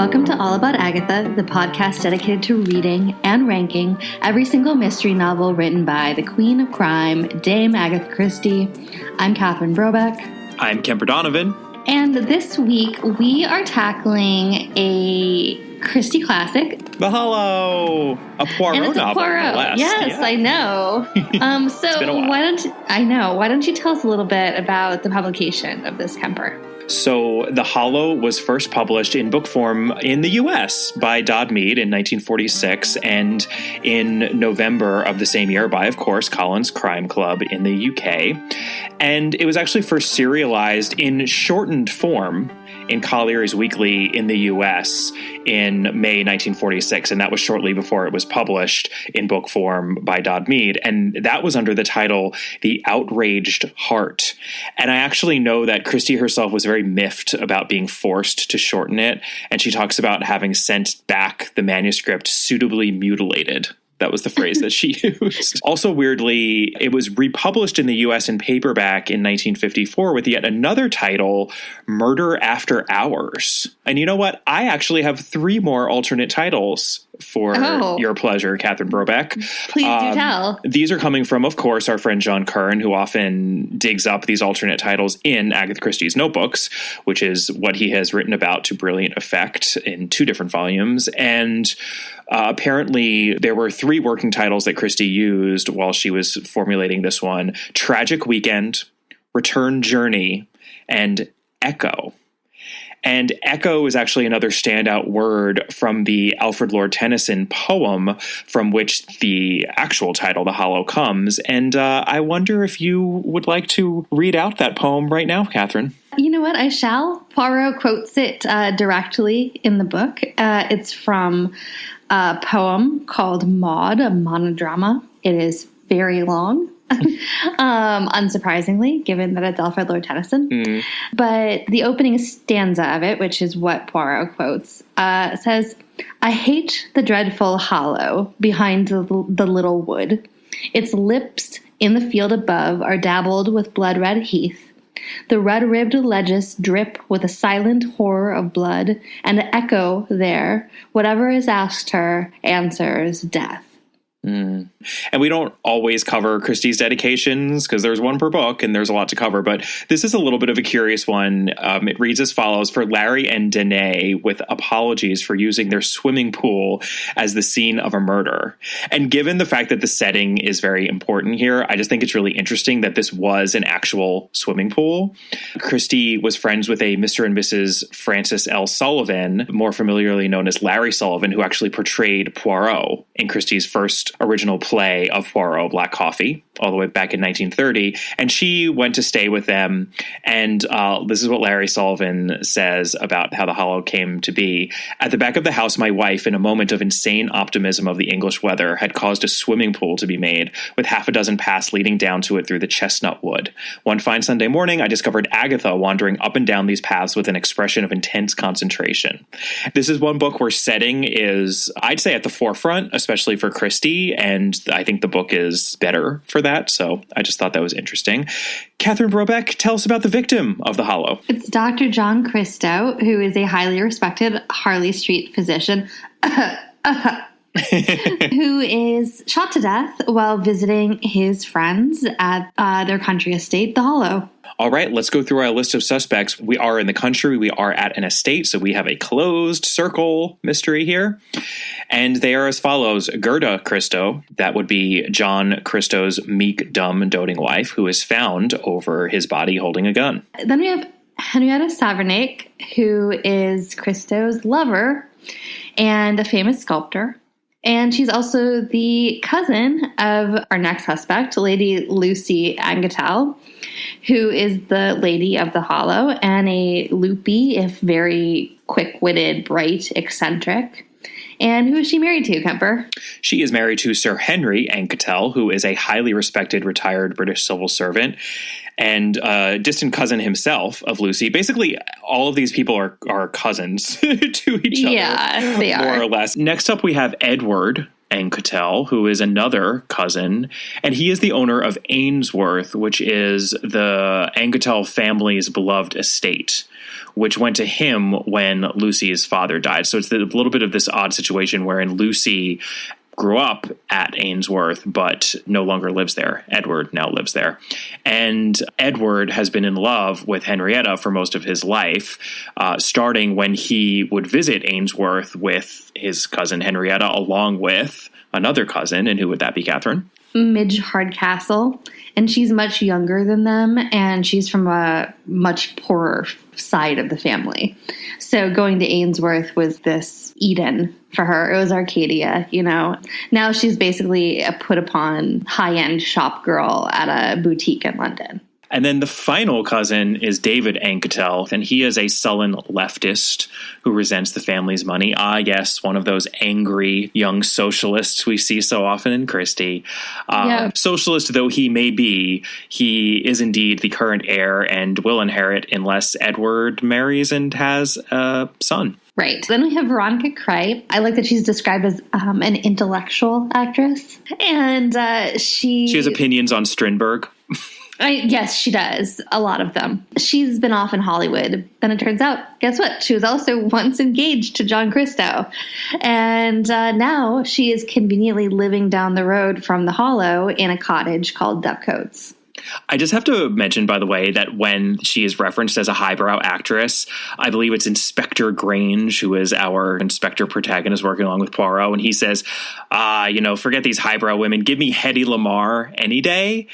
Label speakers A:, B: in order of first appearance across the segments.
A: Welcome to All About Agatha, the podcast dedicated to reading and ranking every single mystery novel written by the Queen of Crime, Dame Agatha Christie. I'm Catherine Brobeck.
B: I'm Kemper Donovan.
A: And this week we are tackling a Christie classic.
B: The Hollow, a Poirot novel.
A: Poirot. Yes, yeah. I know. Why don't you tell us a little bit about the publication of this, Kemper?
B: So The Hollow was first published in book form in the U.S. by Dodd Mead in 1946, and in November of the same year by, of course, Collins Crime Club in the U.K. And it was actually first serialized in shortened form in Collier's Weekly in the U.S. in May 1946, and that was shortly before it was published in book form by Dodd Mead, and that was under the title The Outraged Heart. And I actually know that Christie herself was very miffed about being forced to shorten it, and she talks about having sent back the manuscript suitably mutilated. That was the phrase that she used. Also, weirdly, it was republished in the U.S. in paperback in 1954 with yet another title, Murder After Hours. And you know what? I actually have 3 more alternate titles for your pleasure, Catherine Brobeck.
A: Please do tell.
B: These are coming from, of course, our friend John Curran, who often digs up these alternate titles in Agatha Christie's notebooks, which is what he has written about to brilliant effect in 2 different volumes. And apparently, there were 3 working titles that Christie used while she was formulating this one: Tragic Weekend, Return Journey, and Echo. And echo is actually another standout word from the Alfred Lord Tennyson poem from which the actual title, The Hollow, comes. And I wonder if you would like to read out that poem right now, Catherine.
A: You know what? I shall. Poirot quotes it directly in the book. It's from a poem called Maud, a monodrama. It is very long. Unsurprisingly, given that it's Alfred Lord Tennyson. But the opening stanza of it, which is what Poirot quotes, says, "I hate the dreadful hollow behind the little wood. Its lips in the field above are dabbled with blood-red heath. The red-ribbed ledges drip with a silent horror of blood, and echo there, whatever is asked her, answers death."
B: And we don't always cover Christie's dedications because there's one per book and there's a lot to cover, but this is a little bit of a curious one. It reads as follows: "For Larry and Danae, with apologies for using their swimming pool as the scene of a murder." And given the fact that the setting is very important here, I just think it's really interesting that this was an actual swimming pool. Christie was friends with a Mr. and Mrs. Francis L. Sullivan, more familiarly known as Larry Sullivan, who actually portrayed Poirot in Christie's first original play of Poirot, Black Coffee, all the way back in 1930. And she went to stay with them. And this is what Larry Sullivan says about how The Hollow came to be. "At the back of the house, my wife, in a moment of insane optimism of the English weather, had caused a swimming pool to be made, with half a dozen paths leading down to it through the chestnut wood. One fine Sunday morning, I discovered Agatha wandering up and down these paths with an expression of intense concentration." This is one book where setting is, I'd say, at the forefront, especially for Christie, and I think the book is better for that. So I just thought that was interesting. Catherine Brobeck, tell us about the victim of The Hollow.
A: It's Dr. John Christo, who is a highly respected Harley Street physician who is shot to death while visiting his friends at their country estate, The Hollow.
B: All right, let's go through our list of suspects. We are in the country. We are at an estate, so we have a closed circle mystery here. And they are as follows: Gerda Christo, that would be John Christo's meek, dumb, and doting wife, who is found over his body holding a gun.
A: Then we have Henrietta Savernac, who is Christo's lover and a famous sculptor. And she's also the cousin of our next suspect, Lady Lucy Angatel, who is the Lady of the Hollow and a loopy, if very quick-witted, bright, eccentric. And who is she married to, Kemper?
B: She is married to Sir Henry Anketel, who is a highly respected retired British civil servant and a distant cousin himself of Lucy. Basically, all of these people are cousins to each other.
A: Yeah, they are.
B: More or less. Next up, we have Edward Anquetel, who is another cousin, and he is the owner of Ainsworth, which is the Anquetel family's beloved estate, which went to him when Lucy's father died. So it's a little bit of this odd situation wherein Lucy grew up at Ainsworth, but no longer lives there. Edward now lives there. And Edward has been in love with Henrietta for most of his life, starting when he would visit Ainsworth with his cousin Henrietta, along with another cousin. And who would that be, Catherine?
A: Midge Hardcastle. And she's much younger than them, and she's from a much poorer side of the family. So going to Ainsworth was this Eden for her. It was Arcadia, you know. Now she's basically a put-upon high-end shop girl at a boutique in London.
B: And then the final cousin is David Anquetel, and he is a sullen leftist who resents the family's money. Ah, yes, one of those angry young socialists we see so often in Christie. Socialist though he may be, he is indeed the current heir and will inherit unless Edward marries and has a son.
A: Right. Then we have Veronica Cray. I like that she's described as an intellectual actress. And she
B: has opinions on Strindberg.
A: Yes, she does. A lot of them. She's been off in Hollywood. Then it turns out, guess what? She was also once engaged to John Christo. And now she is conveniently living down the road from the Hollow in a cottage called Dupcotes.
B: I just have to mention, by the way, that when she is referenced as a highbrow actress, I believe it's Inspector Grange, who is our Inspector protagonist working along with Poirot, and he says, forget these highbrow women. Give me Hedy Lamarr any day.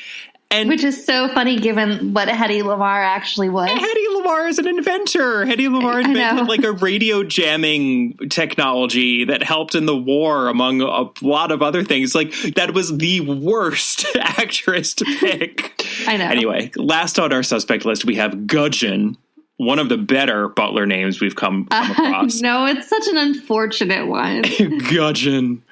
A: Which is so funny given what Hedy Lamarr actually was.
B: Hedy Lamarr is an inventor. Hedy Lamarr invented like a radio jamming technology that helped in the war, among a lot of other things. Like, that was the worst actress to pick.
A: I know.
B: Anyway, last on our suspect list, we have Gudgeon, one of the better butler names we've come across.
A: No, it's such an unfortunate one.
B: Gudgeon.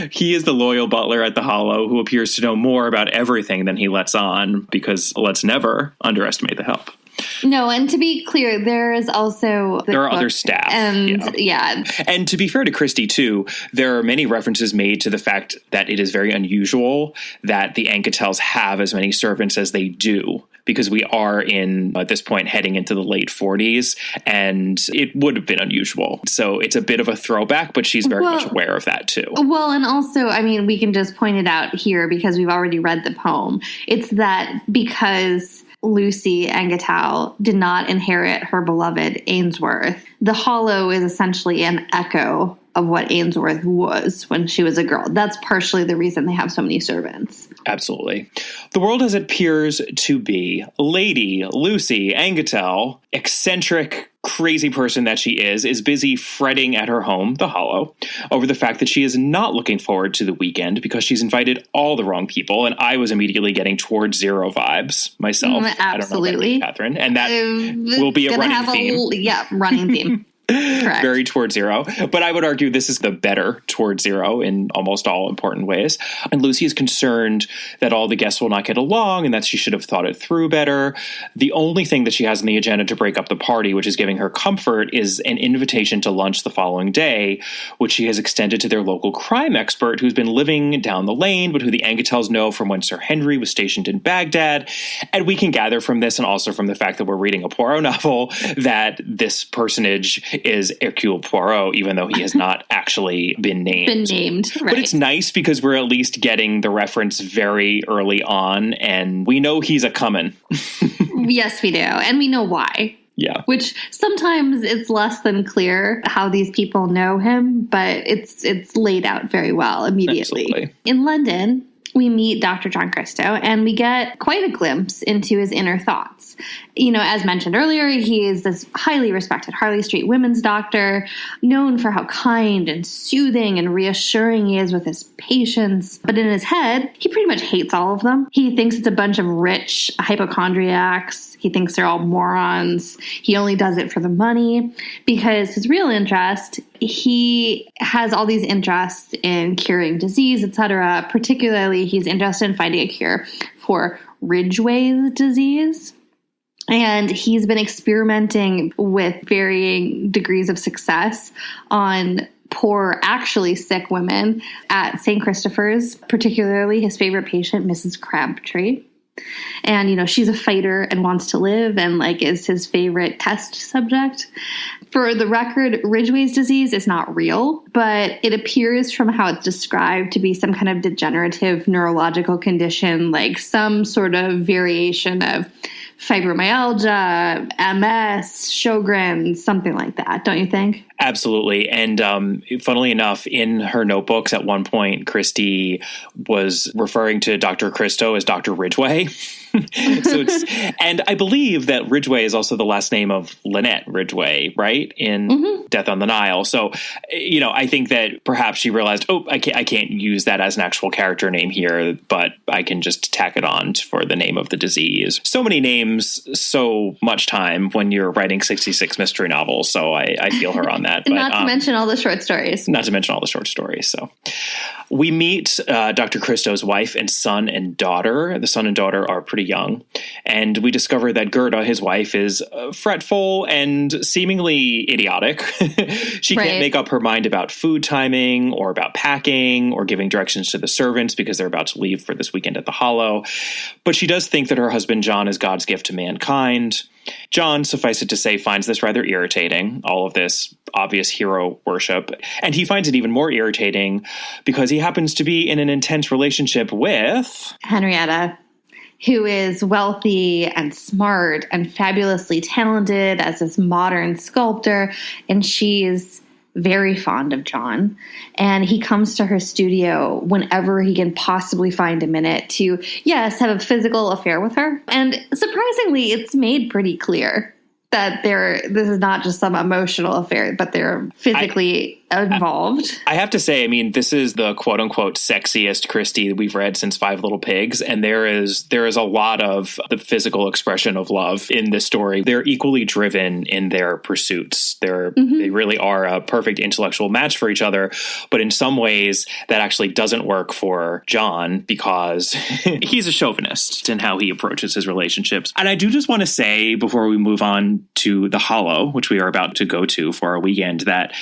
B: He is the loyal butler at the Hollow who appears to know more about everything than he lets on, because let's never underestimate the help.
A: No, and to be clear, there is also
B: there are other staff.
A: And
B: And to be fair to Christie, too, there are many references made to the fact that it is very unusual that the Anquetels have as many servants as they do, because we are at this point heading into the late 40s, and it would have been unusual. So it's a bit of a throwback, but she's very much aware of that, too.
A: Well, and also, I mean, we can just point it out here because we've already read the poem. It's that because Lucy Anquetel did not inherit her beloved Ainsworth, the Hollow is essentially an echo of what Ainsworth was when she was a girl. That's partially the reason they have so many servants.
B: Absolutely. The world as it appears to be, Lady Lucy Anquetel, eccentric, crazy person that she is busy fretting at her home, the Hollow, over the fact that she is not looking forward to the weekend because she's invited all the wrong people. And I was immediately getting Toward Zero vibes myself.
A: Absolutely.
B: I don't know about you, Catherine. And that will be a running theme.
A: Running theme. Correct.
B: Very Toward Zero. But I would argue this is the better Toward Zero in almost all important ways. And Lucy is concerned that all the guests will not get along and that she should have thought it through better. The only thing that she has on the agenda to break up the party, which is giving her comfort, is an invitation to lunch the following day, which she has extended to their local crime expert who's been living down the lane, but who the Anquetels know from when Sir Henry was stationed in Baghdad. And we can gather from this, and also from the fact that we're reading a Poirot novel, that this personage is Hercule Poirot, even though he has not actually been named.
A: Right.
B: But it's nice because we're at least getting the reference very early on, and we know he's a comin'.
A: Yes, we do. And we know why.
B: Yeah.
A: Which sometimes it's less than clear how these people know him, but it's laid out very well immediately.
B: Absolutely.
A: In London, we meet Dr. John Christo, and we get quite a glimpse into his inner thoughts. You know, as mentioned earlier, he is this highly respected Harley Street women's doctor, known for how kind and soothing and reassuring he is with his patients. But in his head, he pretty much hates all of them. He thinks it's a bunch of rich hypochondriacs. He thinks they're all morons. He only does it for the money because his real interest, he has all these interests in curing disease, etc. Particularly, he's interested in finding a cure for Ridgway's disease. And he's been experimenting with varying degrees of success on poor, actually sick women at St. Christopher's, particularly his favorite patient, Mrs. Crabtree. And, you know, she's a fighter and wants to live and, like, is his favorite test subject. For the record, Ridgway's disease is not real, but it appears from how it's described to be some kind of degenerative neurological condition, like some sort of variation of fibromyalgia, MS, Sjogren's, something like that, don't you think?
B: Absolutely. And funnily enough, in her notebooks at one point, Christie was referring to Dr. Christo as Dr. Ridgway. And I believe that Ridgway is also the last name of Lynette Ridgway, right? In Death on the Nile. So, you know, I think that perhaps she realized, I can't use that as an actual character name here, but I can just tack it on for the name of the disease. So many names, so much time when you're writing 66 mystery novels. So I feel her on that. But,
A: not to mention all the short stories.
B: Not to mention all the short stories. So we meet Dr. Christo's wife and son and daughter. The son and daughter are pretty young. And we discover that Gerda, his wife, is fretful and seemingly idiotic. She can't make up her mind about food timing or about packing or giving directions to the servants because they're about to leave for this weekend at the Hollow. But she does think that her husband John is God's gift to mankind. John, suffice it to say, finds this rather irritating, all of this obvious hero worship. And he finds it even more irritating because he happens to be in an intense relationship with
A: Henrietta, who is wealthy and smart and fabulously talented as this modern sculptor. And she's very fond of John. And he comes to her studio whenever he can possibly find a minute to, yes, have a physical affair with her. And surprisingly, it's made pretty clear that this is not just some emotional affair, but they're physically involved.
B: I have to say, I mean, this is the quote unquote sexiest Christie we've read since Five Little Pigs. And there is a lot of the physical expression of love in this story. They're equally driven in their pursuits. They really are a perfect intellectual match for each other. But in some ways that actually doesn't work for John because he's a chauvinist in how he approaches his relationships. And I do just want to say before we move on to the Hollow, which we are about to go to for our weekend, that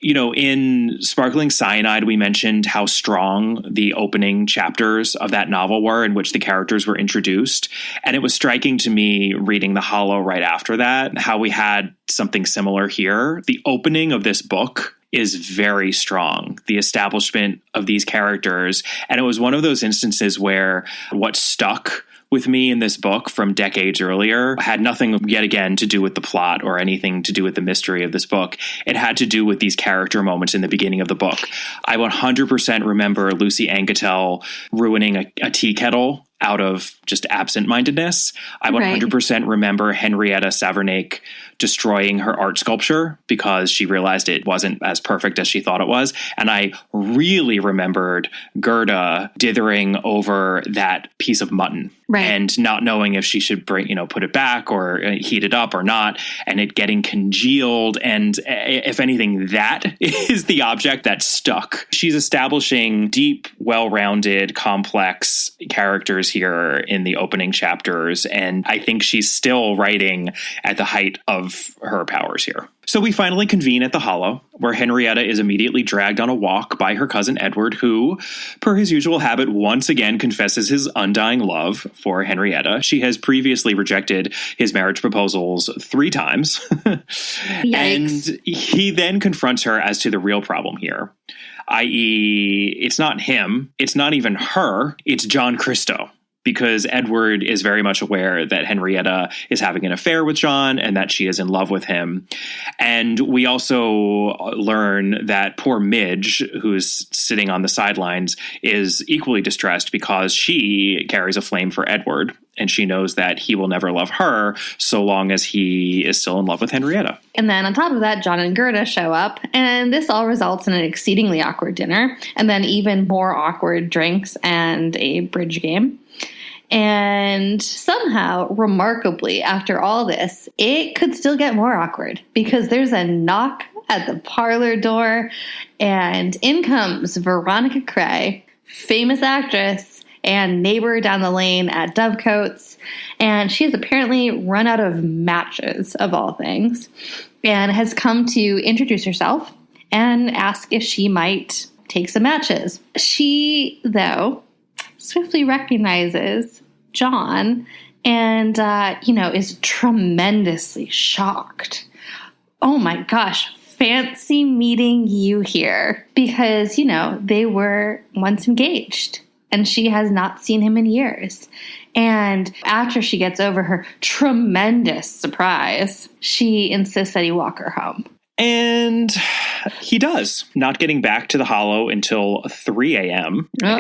B: you know, in Sparkling Cyanide, we mentioned how strong the opening chapters of that novel were in which the characters were introduced. And it was striking to me reading The Hollow right after that, how we had something similar here. The opening of this book is very strong, the establishment of these characters. And it was one of those instances where what stuck with me in this book from decades earlier had nothing yet again to do with the plot or anything to do with the mystery of this book. It had to do with these character moments in the beginning of the book. I 100% remember Lucy Angetel ruining a tea kettle out of just absent-mindedness. I 100% remember Henrietta Savernake destroying her art sculpture because she realized it wasn't as perfect as she thought it was. And I really remembered Gerda dithering over that piece of mutton and not knowing if she should put it back or heat it up or not, and it getting congealed. And if anything, that is the object that stuck. She's establishing deep, well-rounded, complex characters here in the opening chapters, and I think she's still writing at the height of her powers here. So we finally convene at the Hollow, where Henrietta is immediately dragged on a walk by her cousin Edward, who, per his usual habit, once again confesses his undying love for Henrietta. She has previously rejected his marriage proposals 3 times. And he then confronts her as to the real problem here, i.e., it's not him, it's not even her, it's John Christo. Because Edward is very much aware that Henrietta is having an affair with John and that she is in love with him. And we also learn that poor Midge, who's sitting on the sidelines, is equally distressed because she carries a flame for Edward. And she knows that he will never love her so long as he is still in love with Henrietta.
A: And then on top of that, John and Gerda show up, and this all results in an exceedingly awkward dinner, and then even more awkward drinks and a bridge game. And somehow, remarkably, after all this, it could still get more awkward because there's a knock at the parlor door, and in comes Veronica Cray, famous actress and neighbor down the lane at Dovecoats, and she has apparently run out of matches, of all things, and has come to introduce herself and asks if she might take some matches. She, though, swiftly recognizes John and, is tremendously shocked. Oh my gosh, fancy meeting you here. Because, they were once engaged and she has not seen him in years. And after she gets over her tremendous surprise, she insists that he walk her home.
B: And he does, not getting back to the Hollow until 3 a.m. I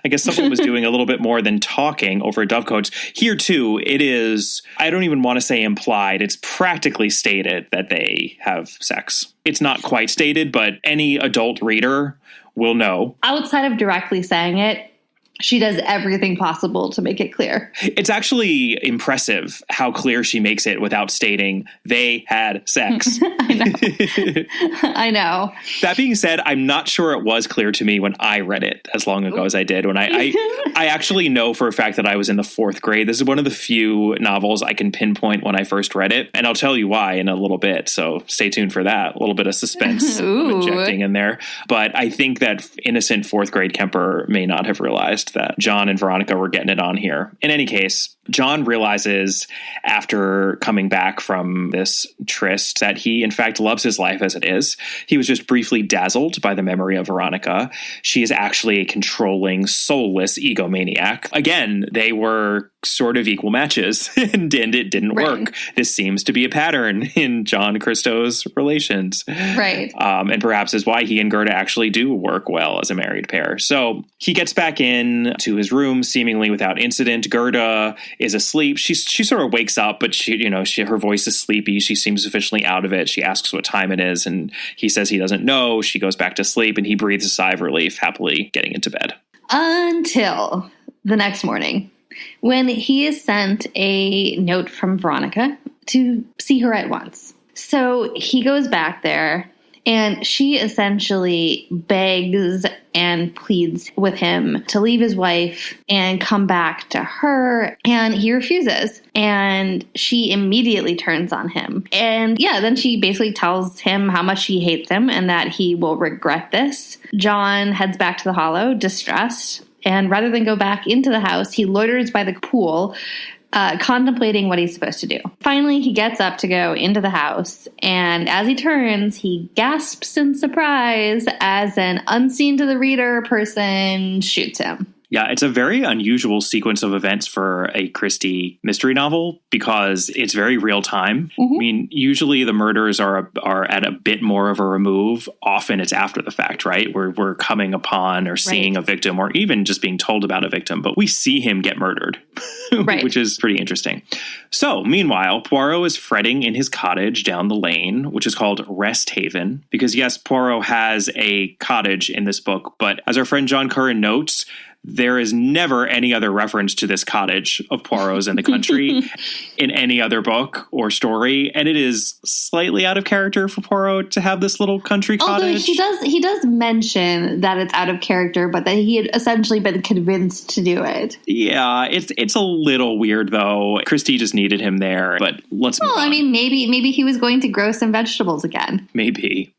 B: guess someone was doing a little bit more than talking over at Dovecotes. Here, too, it is, I don't even want to say implied. It's practically stated that they have sex. It's not quite stated, but any adult reader will know.
A: Outside of directly saying it, she does everything possible to make it clear.
B: It's actually impressive how clear she makes it without stating they had sex.
A: I know.
B: That being said, I'm not sure it was clear to me when I read it as long ago as I did. When I actually know for a fact that I was in the 4th grade. This is one of the few novels I can pinpoint when I first read it. And I'll tell you why in a little bit. So stay tuned for that. A little bit of suspense injecting in there. But I think that innocent 4th grade Kemper may not have realized that John and Veronica were getting it on here. In any case, John realizes after coming back from this tryst that he, in fact, loves his life as it is. He was just briefly dazzled by the memory of Veronica. She is actually a controlling, soulless egomaniac. Again, they were sort of equal matches, and it didn't work. This seems to be a pattern in John Christo's relations.
A: Right.
B: And perhaps is why he and Gerda actually do work well as a married pair. So he gets back in to his room seemingly without incident. Gerda is asleep. She sort of wakes up, but her voice is sleepy. She seems sufficiently out of it. She asks what time it is, and he says he doesn't know. She goes back to sleep, and he breathes a sigh of relief, happily getting into bed.
A: Until the next morning, when he is sent a note from Veronica to see her at once. So he goes back there, and she essentially begs and pleads with him to leave his wife and come back to her. And he refuses. And she immediately turns on him. And then she basically tells him how much she hates him and that he will regret this. John heads back to the Hollow, distressed. And rather than go back into the house, he loiters by the pool, contemplating what he's supposed to do. Finally, he gets up to go into the house, and as he turns, he gasps in surprise as an unseen to the reader person shoots him.
B: Yeah, it's a very unusual sequence of events for a Christie mystery novel because it's very real time. Mm-hmm. I mean, usually the murders are at a bit more of a remove. Often it's after the fact, right? We're coming upon or seeing a victim or even just being told about a victim. But we see him get murdered, which is pretty interesting. So, meanwhile, Poirot is fretting in his cottage down the lane, which is called Rest Haven. Because, yes, Poirot has a cottage in this book. But as our friend John Curran notes, there is never any other reference to this cottage of Poirot's in the country in any other book or story. And it is slightly out of character for Poirot to have this little country cottage.
A: Although he does mention that it's out of character, but that he had essentially been convinced to do it.
B: Yeah, it's a little weird, though. Christie just needed him there, but let's move on.
A: I mean, maybe he was going to grow some vegetables again.
B: Maybe.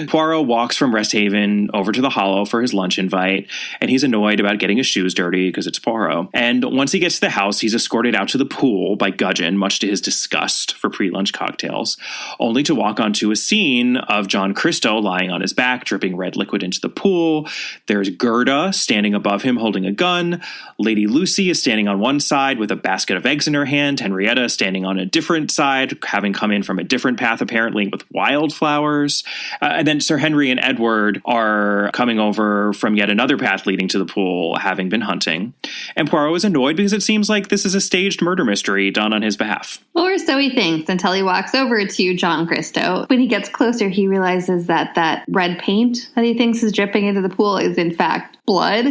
B: Poirot walks from Rest Haven over to the Hollow for his lunch invite, and he's annoyed about getting his shoes dirty because it's Poirot. And once he gets to the house, he's escorted out to the pool by Gudgeon, much to his disgust, for pre-lunch cocktails, only to walk onto a scene of John Christo lying on his back, dripping red liquid into the pool. There's Gerda standing above him holding a gun. Lady Lucy is standing on one side with a basket of eggs in her hand. Henrietta standing on a different side, having come in from a different path, apparently, with wildflowers. And then Sir Henry and Edward are coming over from yet another path leading to the pool, having been hunting. And Poirot is annoyed because it seems like this is a staged murder mystery done on his behalf.
A: Or so he thinks until he walks over to John Christo. When he gets closer, he realizes that red paint that he thinks is dripping into the pool is in fact blood.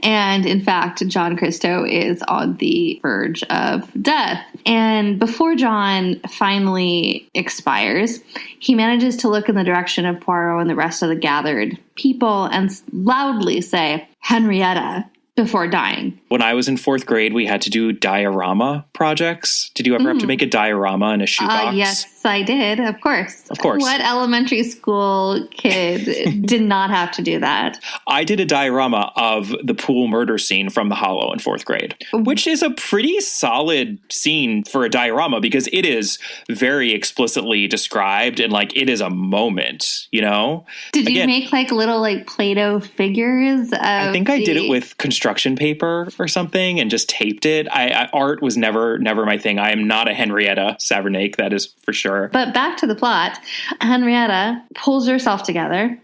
A: And in fact, John Christo is on the verge of death. And before John finally expires, he manages to look in the direction of Poirot and the rest of the gathered people and loudly say, "Henrietta, before dying.
B: When I was in 4th grade, we had to do diorama projects. Did you ever have to make a diorama in a shoebox?
A: Yes, I did. Of course.
B: Of course.
A: What elementary school kid did not have to do that?
B: I did a diorama of the pool murder scene from The Hollow in 4th grade, which is a pretty solid scene for a diorama because it is very explicitly described and like it is a moment, you know?
A: Did you make like little like Play-Doh figures?
B: I think I did it with construction paper or something and just taped it. Art was never my thing. I am not a Henrietta Savernake, that is for sure.
A: But back to the plot. Henrietta pulls herself together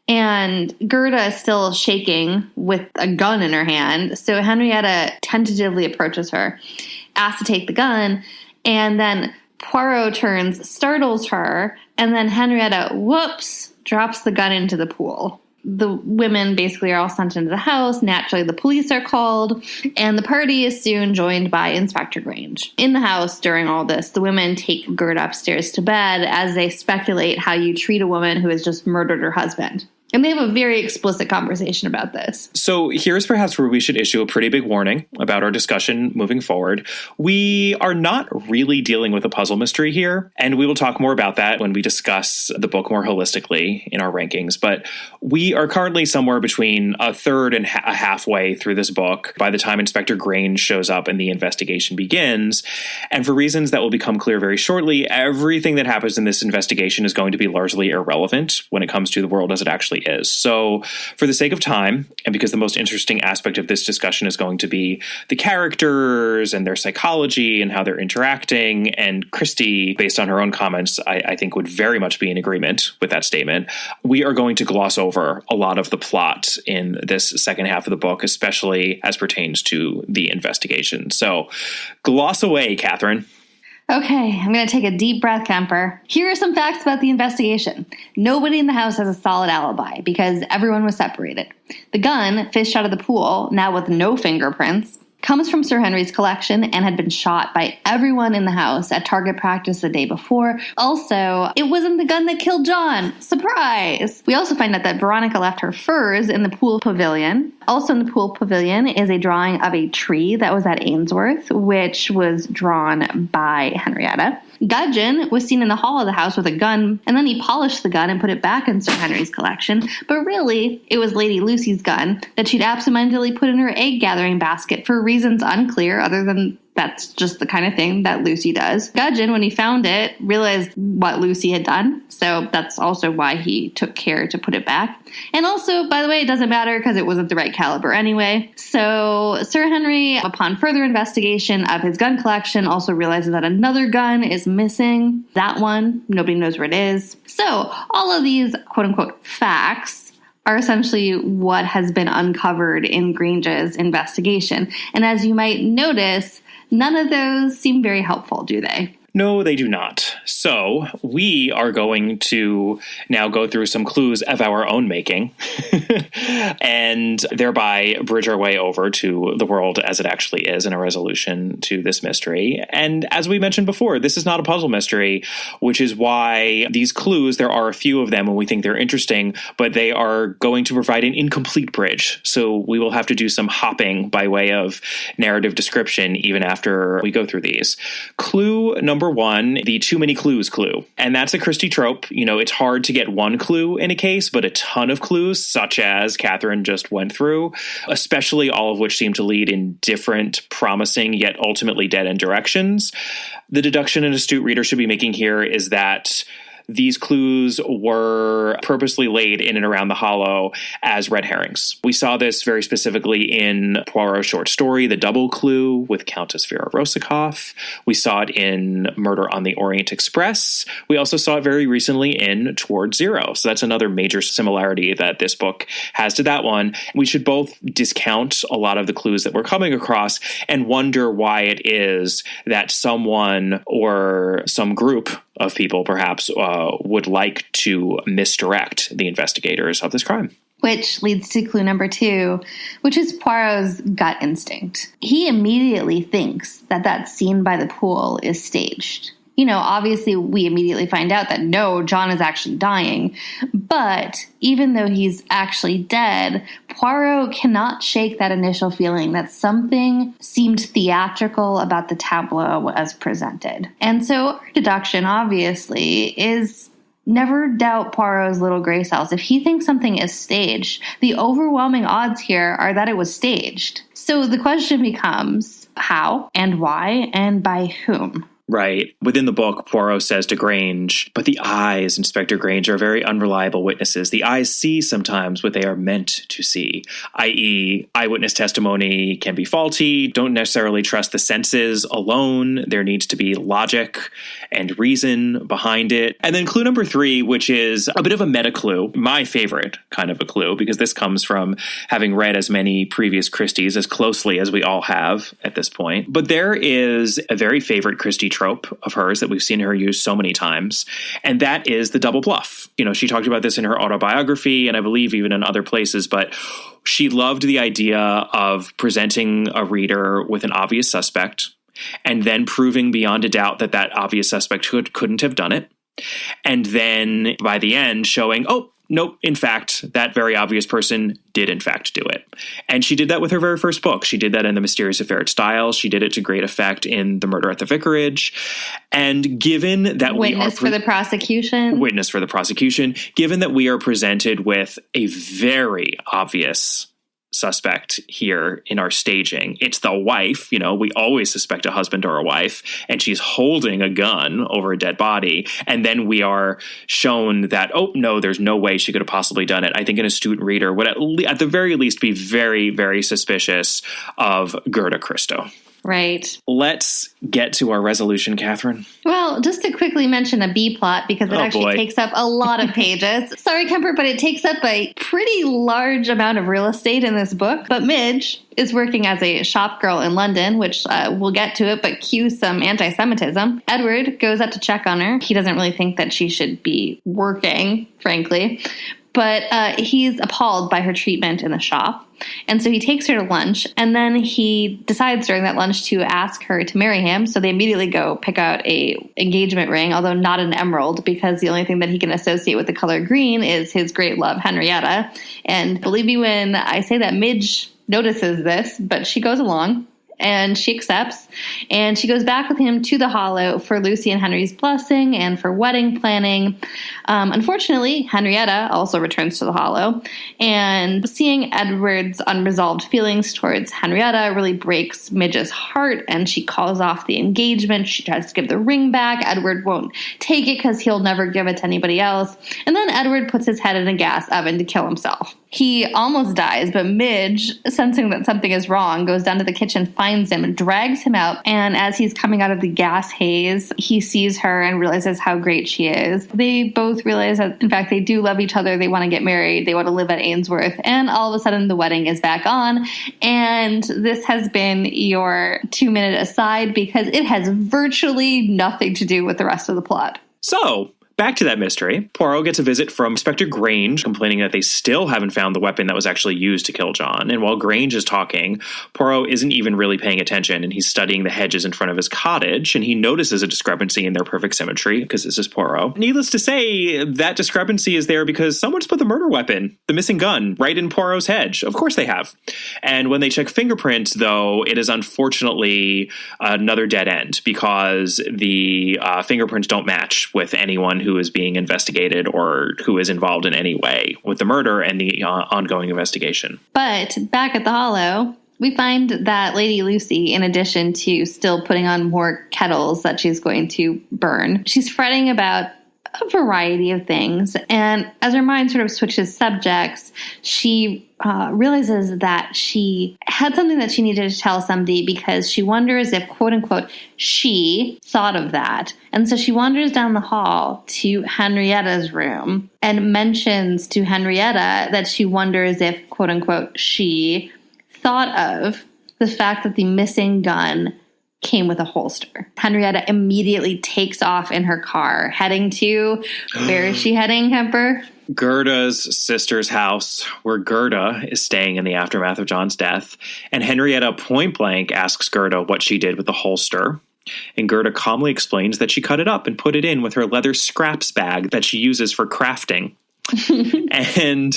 A: and Gerda is still shaking with a gun in her hand. So Henrietta tentatively approaches her, asks to take the gun, and then Poirot turns, startles her, and then Henrietta, whoops, drops the gun into the pool. The women basically are all sent into the house. Naturally, the police are called, and the party is soon joined by Inspector Grange. In the house during all this, the women take Gerda upstairs to bed as they speculate how you treat a woman who has just murdered her husband. And they have a very explicit conversation about this.
B: So here's perhaps where we should issue a pretty big warning about our discussion moving forward. We are not really dealing with a puzzle mystery here, and we will talk more about that when we discuss the book more holistically in our rankings. But we are currently somewhere between a third and a halfway through this book by the time Inspector Grange shows up and the investigation begins. And for reasons that will become clear very shortly, everything that happens in this investigation is going to be largely irrelevant when it comes to the world as it actually is. So for the sake of time, and because the most interesting aspect of this discussion is going to be the characters and their psychology and how they're interacting, and Christie, based on her own comments, I think would very much be in agreement with that statement, we are going to gloss over a lot of the plot in this second half of the book, especially as pertains to the investigation. So gloss away, Catherine.
A: Okay, I'm going to take a deep breath, Kemper. Here are some facts about the investigation. Nobody in the house has a solid alibi because everyone was separated. The gun, fished out of the pool, now with no fingerprints, comes from Sir Henry's collection and had been shot by everyone in the house at target practice the day before. Also, it wasn't the gun that killed John. Surprise! We also find out that Veronica left her furs in the pool pavilion. Also in the pool pavilion is a drawing of a tree that was at Ainsworth, which was drawn by Henrietta. Gudgeon was seen in the hall of the house with a gun, and then he polished the gun and put it back in Sir Henry's collection. But really, it was Lady Lucy's gun that she'd absentmindedly put in her egg-gathering basket for reasons unclear, other than that's just the kind of thing that Lucy does. Gudgeon, when he found it, realized what Lucy had done, so that's also why he took care to put it back. And also, by the way, it doesn't matter because it wasn't the right caliber anyway. So Sir Henry, upon further investigation of his gun collection, also realizes that another gun is missing. That one, nobody knows where it is. So all of these quote-unquote facts are essentially what has been uncovered in Grange's investigation. And as you might notice, none of those seem very helpful, do they?
B: No, they do not. So we are going to now go through some clues of our own making and thereby bridge our way over to the world as it actually is in a resolution to this mystery. And as we mentioned before, this is not a puzzle mystery, which is why these clues, there are a few of them and we think they're interesting, but they are going to provide an incomplete bridge. So we will have to do some hopping by way of narrative description even after we go through these. Clue number one, the too many clues clue. And that's a Christie trope. You know, it's hard to get one clue in a case, but a ton of clues, such as Catherine just went through, especially all of which seem to lead in different, promising, yet ultimately dead-end directions. The deduction an astute reader should be making here is that these clues were purposely laid in and around the Hollow as red herrings. We saw this very specifically in Poirot's short story, The Double Clue, with Countess Vera Rosikoff. We saw it in Murder on the Orient Express. We also saw it very recently in Toward Zero. So that's another major similarity that this book has to that one. We should both discount a lot of the clues that we're coming across and wonder why it is that someone or some group of people perhaps would like to misdirect the investigators of this crime.
A: Which leads to clue number 2, which is Poirot's gut instinct. He immediately thinks that that scene by the pool is staged. obviously we immediately find out that no, John is actually dying. But even though he's actually dead, Poirot cannot shake that initial feeling that something seemed theatrical about the tableau as presented. And so our deduction, obviously, is never doubt Poirot's little gray cells. If he thinks something is staged, the overwhelming odds here are that it was staged. So the question becomes how and why and by whom?
B: Right. Within the book, Poirot says to Grange, but the eyes, Inspector Grange, are very unreliable witnesses. The eyes see sometimes what they are meant to see, i.e., eyewitness testimony can be faulty. Don't necessarily trust the senses alone. There needs to be logic and reason behind it. And then clue number 3, which is a bit of a meta clue, my favorite kind of a clue, because this comes from having read as many previous Christies as closely as we all have at this point. But there is a very favorite Christie trope of hers that we've seen her use so many times, and that is the double bluff. She talked about this in her autobiography, and I believe even in other places, but she loved the idea of presenting a reader with an obvious suspect and then proving beyond a doubt that that obvious suspect couldn't have done it. And then by the end showing, oh, nope, in fact, that very obvious person did in fact do it. And she did that with her very first book. She did that in The Mysterious Affair at Styles. She did it to great effect in The Murder at the Vicarage. And given that
A: Witness for the prosecution,
B: given that we are presented with a very obvious suspect here in our staging. It's the wife, we always suspect a husband or a wife, and she's holding a gun over a dead body. And then we are shown that, oh, no, there's no way she could have possibly done it. I think an astute reader would at the very least be very, very suspicious of Gerda Christo.
A: Right.
B: Let's get to our resolution, Catherine.
A: Well, just to quickly mention a B plot, because it actually takes up a lot of pages. Sorry, Kemper, but it takes up a pretty large amount of real estate in this book. But Midge is working as a shop girl in London, which we'll get to it, but cue some anti-Semitism. Edward goes up to check on her. He doesn't really think that she should be working, frankly. But he's appalled by her treatment in the shop. And so he takes her to lunch, and then he decides during that lunch to ask her to marry him. So they immediately go pick out a engagement ring, although not an emerald, because the only thing that he can associate with the color green is his great love, Henrietta. And believe me when I say that Midge notices this, but she goes along. And she accepts, and she goes back with him to the Hollow for Lucy and Henry's blessing and for wedding planning. Unfortunately, Henrietta also returns to the Hollow, and seeing Edward's unresolved feelings towards Henrietta really breaks Midge's heart, and she calls off the engagement. She tries to give the ring back. Edward won't take it because he'll never give it to anybody else. And then Edward puts his head in a gas oven to kill himself. He almost dies, but Midge, sensing that something is wrong, goes down to the kitchen, finds him, and drags him out. And as he's coming out of the gas haze, he sees her and realizes how great she is. They both realize that, in fact, they do love each other. They want to get married. They want to live at Ainsworth. And all of a sudden, the wedding is back on. And this has been your 2-minute aside because it has virtually nothing to do with the rest of the plot.
B: So, back to that mystery. Poirot gets a visit from Inspector Grange, complaining that they still haven't found the weapon that was actually used to kill John. And while Grange is talking, Poirot isn't even really paying attention, and he's studying the hedges in front of his cottage, and he notices a discrepancy in their perfect symmetry, because this is Poirot. Needless to say, that discrepancy is there because someone's put the murder weapon, the missing gun, right in Poirot's hedge. Of course they have. And when they check fingerprints, though, it is unfortunately another dead end, because the fingerprints don't match with anyone who is being investigated or who is involved in any way with the murder and the ongoing investigation.
A: But back at the Hollow, we find that Lady Lucy, in addition to still putting on more kettles that she's going to burn, she's fretting about a variety of things. And as her mind sort of switches subjects, she realizes that she had something that she needed to tell somebody because she wonders if, quote unquote, she thought of that. And so she wanders down the hall to Henrietta's room and mentions to Henrietta that she wonders if, quote unquote, she thought of the fact that the missing gun came with a holster. Henrietta immediately takes off in her car, heading to, where is she heading, Kemper?
B: Gerda's sister's house, where Gerda is staying in the aftermath of John's death. And Henrietta point blank asks Gerda what she did with the holster. And Gerda calmly explains that she cut it up and put it in with her leather scraps bag that she uses for crafting. And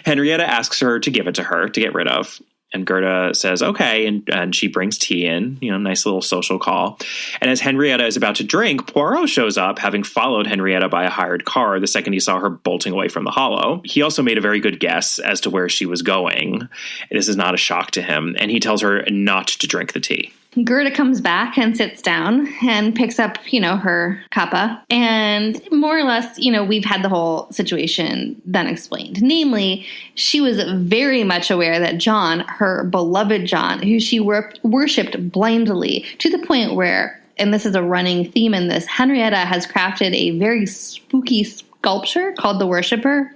B: Henrietta asks her to give it to her to get rid of. And Gerda says, okay, and she brings tea in, nice little social call. And as Henrietta is about to drink, Poirot shows up, having followed Henrietta by a hired car the second he saw her bolting away from the hollow. He also made a very good guess as to where she was going. This is not a shock to him, and he tells her not to drink the tea.
A: Gerda comes back and sits down and picks up, her cuppa. And more or less, we've had the whole situation then explained. Namely, she was very much aware that John, her beloved John, who she worshipped blindly to the point where, and this is a running theme in this, Henrietta has crafted a very spooky sculpture called the Worshipper,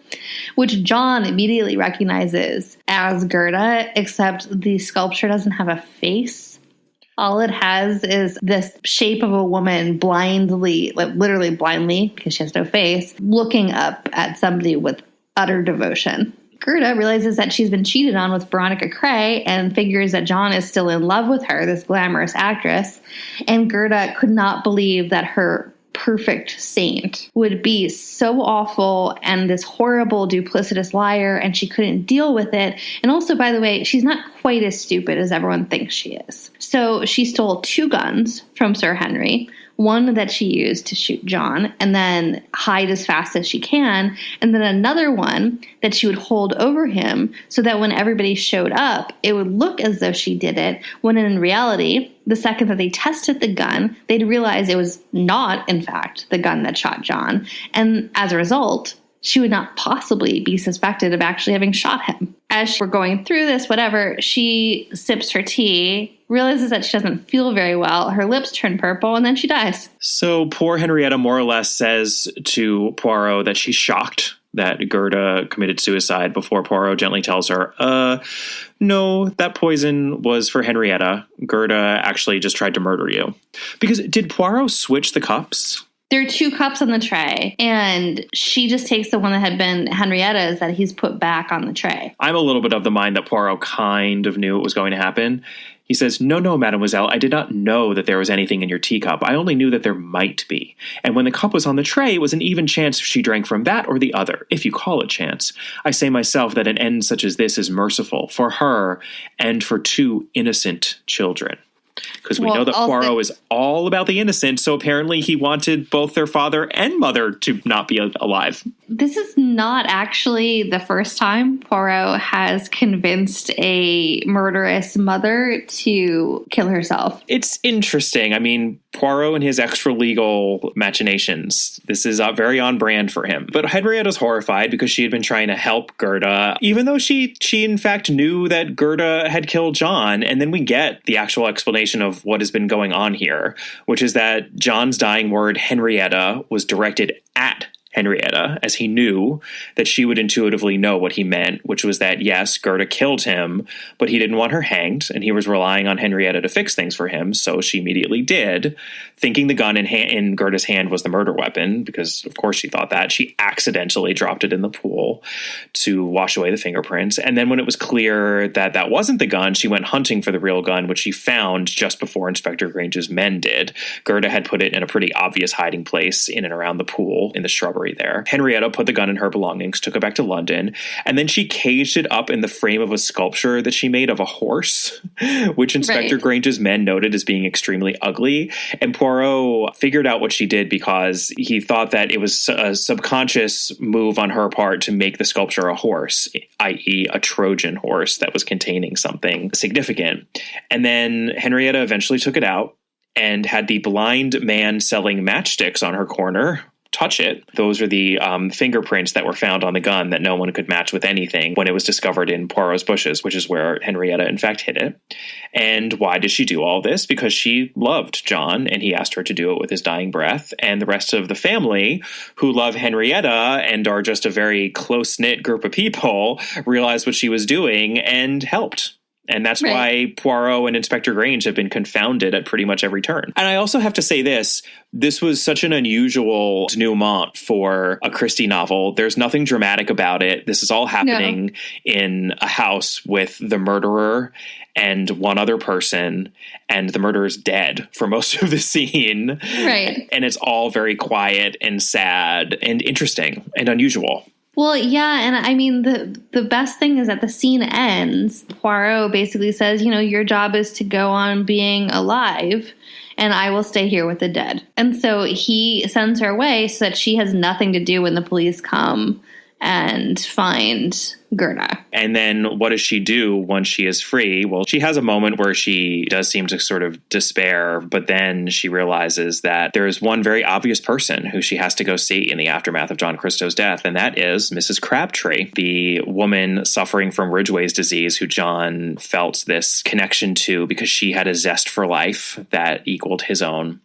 A: which John immediately recognizes as Gerda, except the sculpture doesn't have a face. All it has is this shape of a woman blindly, like literally blindly, because she has no face, looking up at somebody with utter devotion. Gerda realizes that she's been cheated on with Veronica Cray and figures that John is still in love with her, this glamorous actress. And Gerda could not believe that her perfect saint would be so awful and this horrible duplicitous liar, and she couldn't deal with it. And also, by the way, she's not quite as stupid as everyone thinks she is. So she stole 2 guns from Sir Henry, one that she used to shoot John and then hide as fast as she can, and then another one that she would hold over him so that when everybody showed up, it would look as though she did it, when in reality, the second that they tested the gun, they'd realize it was not, in fact, the gun that shot John. And as a result, she would not possibly be suspected of actually having shot him. As we're going through this, whatever, she sips her tea, realizes that she doesn't feel very well, her lips turn purple, and then she dies.
B: So poor Henrietta more or less says to Poirot that she's shocked that Gerda committed suicide before Poirot gently tells her, no, that poison was for Henrietta. Gerda actually just tried to murder you. Because did Poirot switch the cups?
A: There are 2 cups on the tray, and she just takes the one that had been Henrietta's that he's put back on the tray.
B: I'm a little bit of the mind that Poirot kind of knew it was going to happen. He says, no, mademoiselle, I did not know that there was anything in your teacup. I only knew that there might be. And when the cup was on the tray, it was an even chance if she drank from that or the other, if you call it chance. I say myself that an end such as this is merciful for her and for 2 innocent children. Because we know that Poirot is all about the innocent, so apparently he wanted both their father and mother to not be alive.
A: This is not actually the first time Poirot has convinced a murderous mother to kill herself.
B: It's interesting. I mean, Poirot and his extra-legal machinations. This is very on brand for him. But Henrietta's horrified because she had been trying to help Gerda, even though she in fact knew that Gerda had killed John. And then we get the actual explanation of what has been going on here, which is that John's dying word, Henrietta, was directed at Henrietta, as he knew that she would intuitively know what he meant, which was that, yes, Gerda killed him, but he didn't want her hanged, and he was relying on Henrietta to fix things for him, so she immediately did, thinking the gun in Gerda's hand was the murder weapon, because, of course, she thought that. She accidentally dropped it in the pool to wash away the fingerprints, and then when it was clear that that wasn't the gun, she went hunting for the real gun, which she found just before Inspector Grange's men did. Gerda had put it in a pretty obvious hiding place in and around the pool, in the shrubbery there. Henrietta put the gun in her belongings, took it back to London, and then she caged it up in the frame of a sculpture that she made of a horse, which Inspector Grange's men noted as being extremely ugly. And Poirot figured out what she did because he thought that it was a subconscious move on her part to make the sculpture a horse, i.e. a Trojan horse that was containing something significant. And then Henrietta eventually took it out and had the blind man selling matchsticks on her corner touch it. Those are the fingerprints that were found on the gun that no one could match with anything when it was discovered in Poirot's bushes, which is where Henrietta, in fact, hid it. And why did she do all this? Because she loved John, and he asked her to do it with his dying breath. And the rest of the family, who love Henrietta and are just a very close-knit group of people, realized what she was doing and helped. And that's why Poirot and Inspector Grange have been confounded at pretty much every turn. And I also have to say this was such an unusual denouement for a Christie novel. There's nothing dramatic about it. This is all happening in a house with the murderer and one other person, and the murderer's dead for most of the scene.
A: Right.
B: And it's all very quiet and sad and interesting and unusual.
A: Well, yeah, and I mean, the best thing is that the scene ends. Poirot basically says, your job is to go on being alive, and I will stay here with the dead. And so he sends her away so that she has nothing to do when the police come and find Gerda.
B: And then what does she do once she is free? Well, she has a moment where she does seem to sort of despair, but then she realizes that there is one very obvious person who she has to go see in the aftermath of John Christo's death, and that is Mrs. Crabtree, the woman suffering from Ridgway's disease who John felt this connection to because she had a zest for life that equaled his own.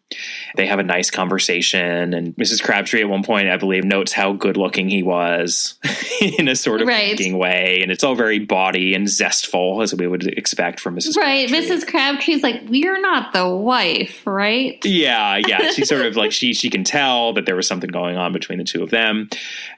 B: They have a nice conversation, and Mrs. Crabtree at one point, I believe, notes how good looking he was in a sort of way, and it's all very bawdy and zestful, as we would expect from Mrs.
A: Right.
B: Crabtree.
A: Mrs. Crabtree's like, "You're not the wife, right?"
B: Yeah. She's sort of like, she can tell that there was something going on between the two of them.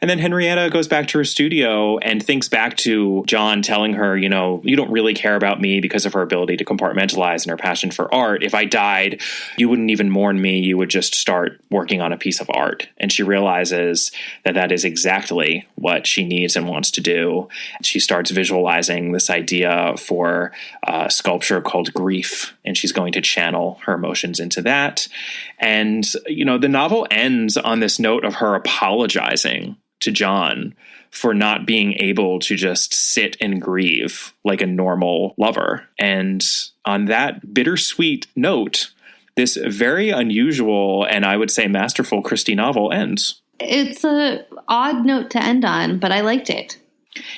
B: And then Henrietta goes back to her studio and thinks back to John telling her, you don't really care about me because of her ability to compartmentalize and her passion for art. If I died, you wouldn't even mourn me. You would just start working on a piece of art. And she realizes that is exactly what she needs and wants to do. She starts visualizing this idea for a sculpture called Grief, and she's going to channel her emotions into that. And, the novel ends on this note of her apologizing to John for not being able to just sit and grieve like a normal lover. And on that bittersweet note, this very unusual and I would say masterful Christie novel ends.
A: It's an odd note to end on, but I liked it.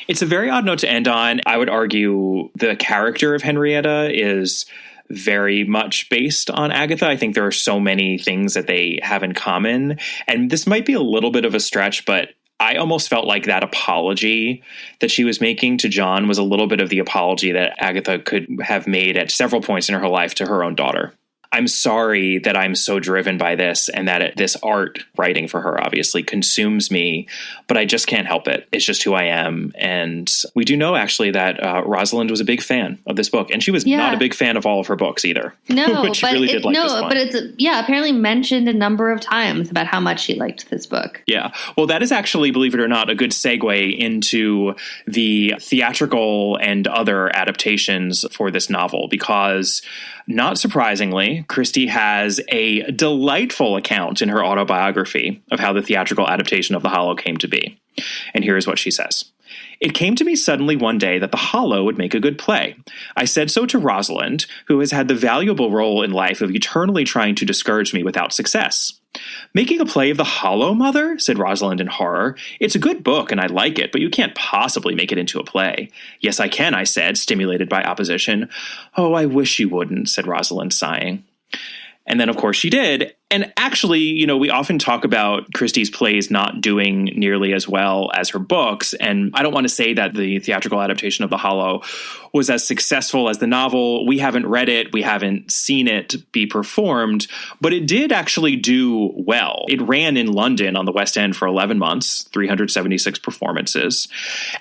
B: It's a very odd note to end on. I would argue the character of Henrietta is very much based on Agatha. I think there are so many things that they have in common. And this might be a little bit of a stretch, but I almost felt like that apology that she was making to John was a little bit of the apology that Agatha could have made at several points in her life to her own daughter. I'm sorry that I'm so driven by this and that this art writing for her obviously consumes me, but I just can't help it. It's just who I am. And we do know actually that Rosalind was a big fan of this book, and she was not a big fan of all of her books either.
A: No,
B: but she really did like this one.
A: But it's apparently mentioned a number of times about how much she liked this book.
B: Yeah. Well, that is actually, believe it or not, a good segue into the theatrical and other adaptations for this novel, because not surprisingly, Christie has a delightful account in her autobiography of how the theatrical adaptation of The Hollow came to be. And here's what she says. It came to me suddenly one day that The Hollow would make a good play. I said so to Rosalind, who has had the valuable role in life of eternally trying to discourage me without success. Making a play of The Hollow, Mother? Said Rosalind in horror. It's a good book and I like it, but you can't possibly make it into a play. Yes, I can, I said, stimulated by opposition. Oh, I wish you wouldn't, said Rosalind, sighing. And then, of course, she did. And actually, we often talk about Christie's plays not doing nearly as well as her books. And I don't want to say that the theatrical adaptation of The Hollow was as successful as the novel. We haven't read it. We haven't seen it be performed. But it did actually do well. It ran in London on the West End for 11 months, 376 performances.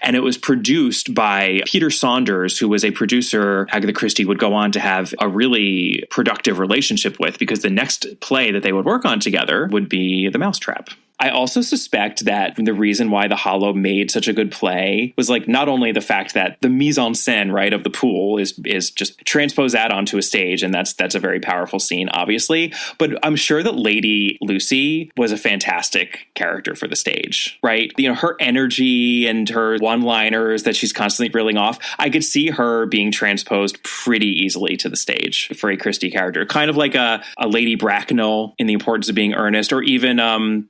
B: And it was produced by Peter Saunders, who was a producer Agatha Christie would go on to have a really productive relationship with, because the next play that they would work on together would be The Mousetrap. I also suspect that the reason why The Hollow made such a good play was not only the fact that the mise en scène, right, of the pool is just transpose that onto a stage, and that's a very powerful scene, obviously. But I'm sure that Lady Lucy was a fantastic character for the stage, right? Her energy and her one-liners that she's constantly reeling off, I could see her being transposed pretty easily to the stage for a Christie character, kind of like a Lady Bracknell in The Importance of Being Earnest, or even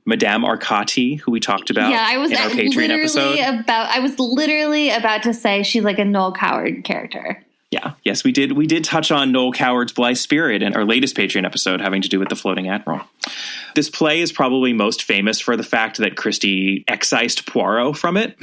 B: Madame Arcati, who we talked about in our Patreon episode.
A: I was literally about to say she's like a Noel Coward character.
B: Yeah. Yes, we did. We did touch on Noel Coward's Blithe Spirit in our latest Patreon episode having to do with the Floating Admiral. This play is probably most famous for the fact that Christie excised Poirot from it.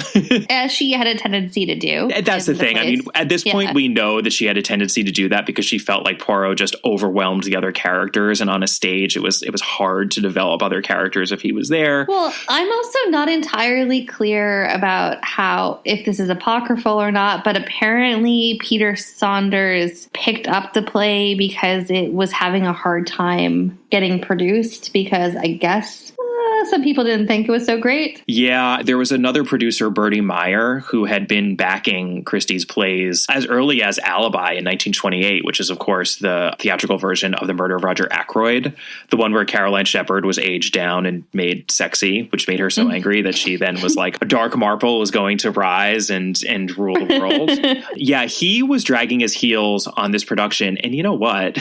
A: As she had a tendency to do.
B: That's the thing. I mean, at this point, we know that she had a tendency to do that because she felt like Poirot just overwhelmed the other characters. And on a stage, it was hard to develop other characters if he was there.
A: Well, I'm also not entirely clear about if this is apocryphal or not, but apparently Peter Saunders picked up the play because it was having a hard time getting produced because I guess some people didn't think it was so great.
B: Yeah, there was another producer, Bertie Meyer, who had been backing Christie's plays as early as Alibi in 1928, which is, of course, the theatrical version of The Murder of Roger Ackroyd, the one where Caroline Shepard was aged down and made sexy, which made her so angry that she then was like, a dark marble is going to rise and rule the world. Yeah, he was dragging his heels on this production. And you know what?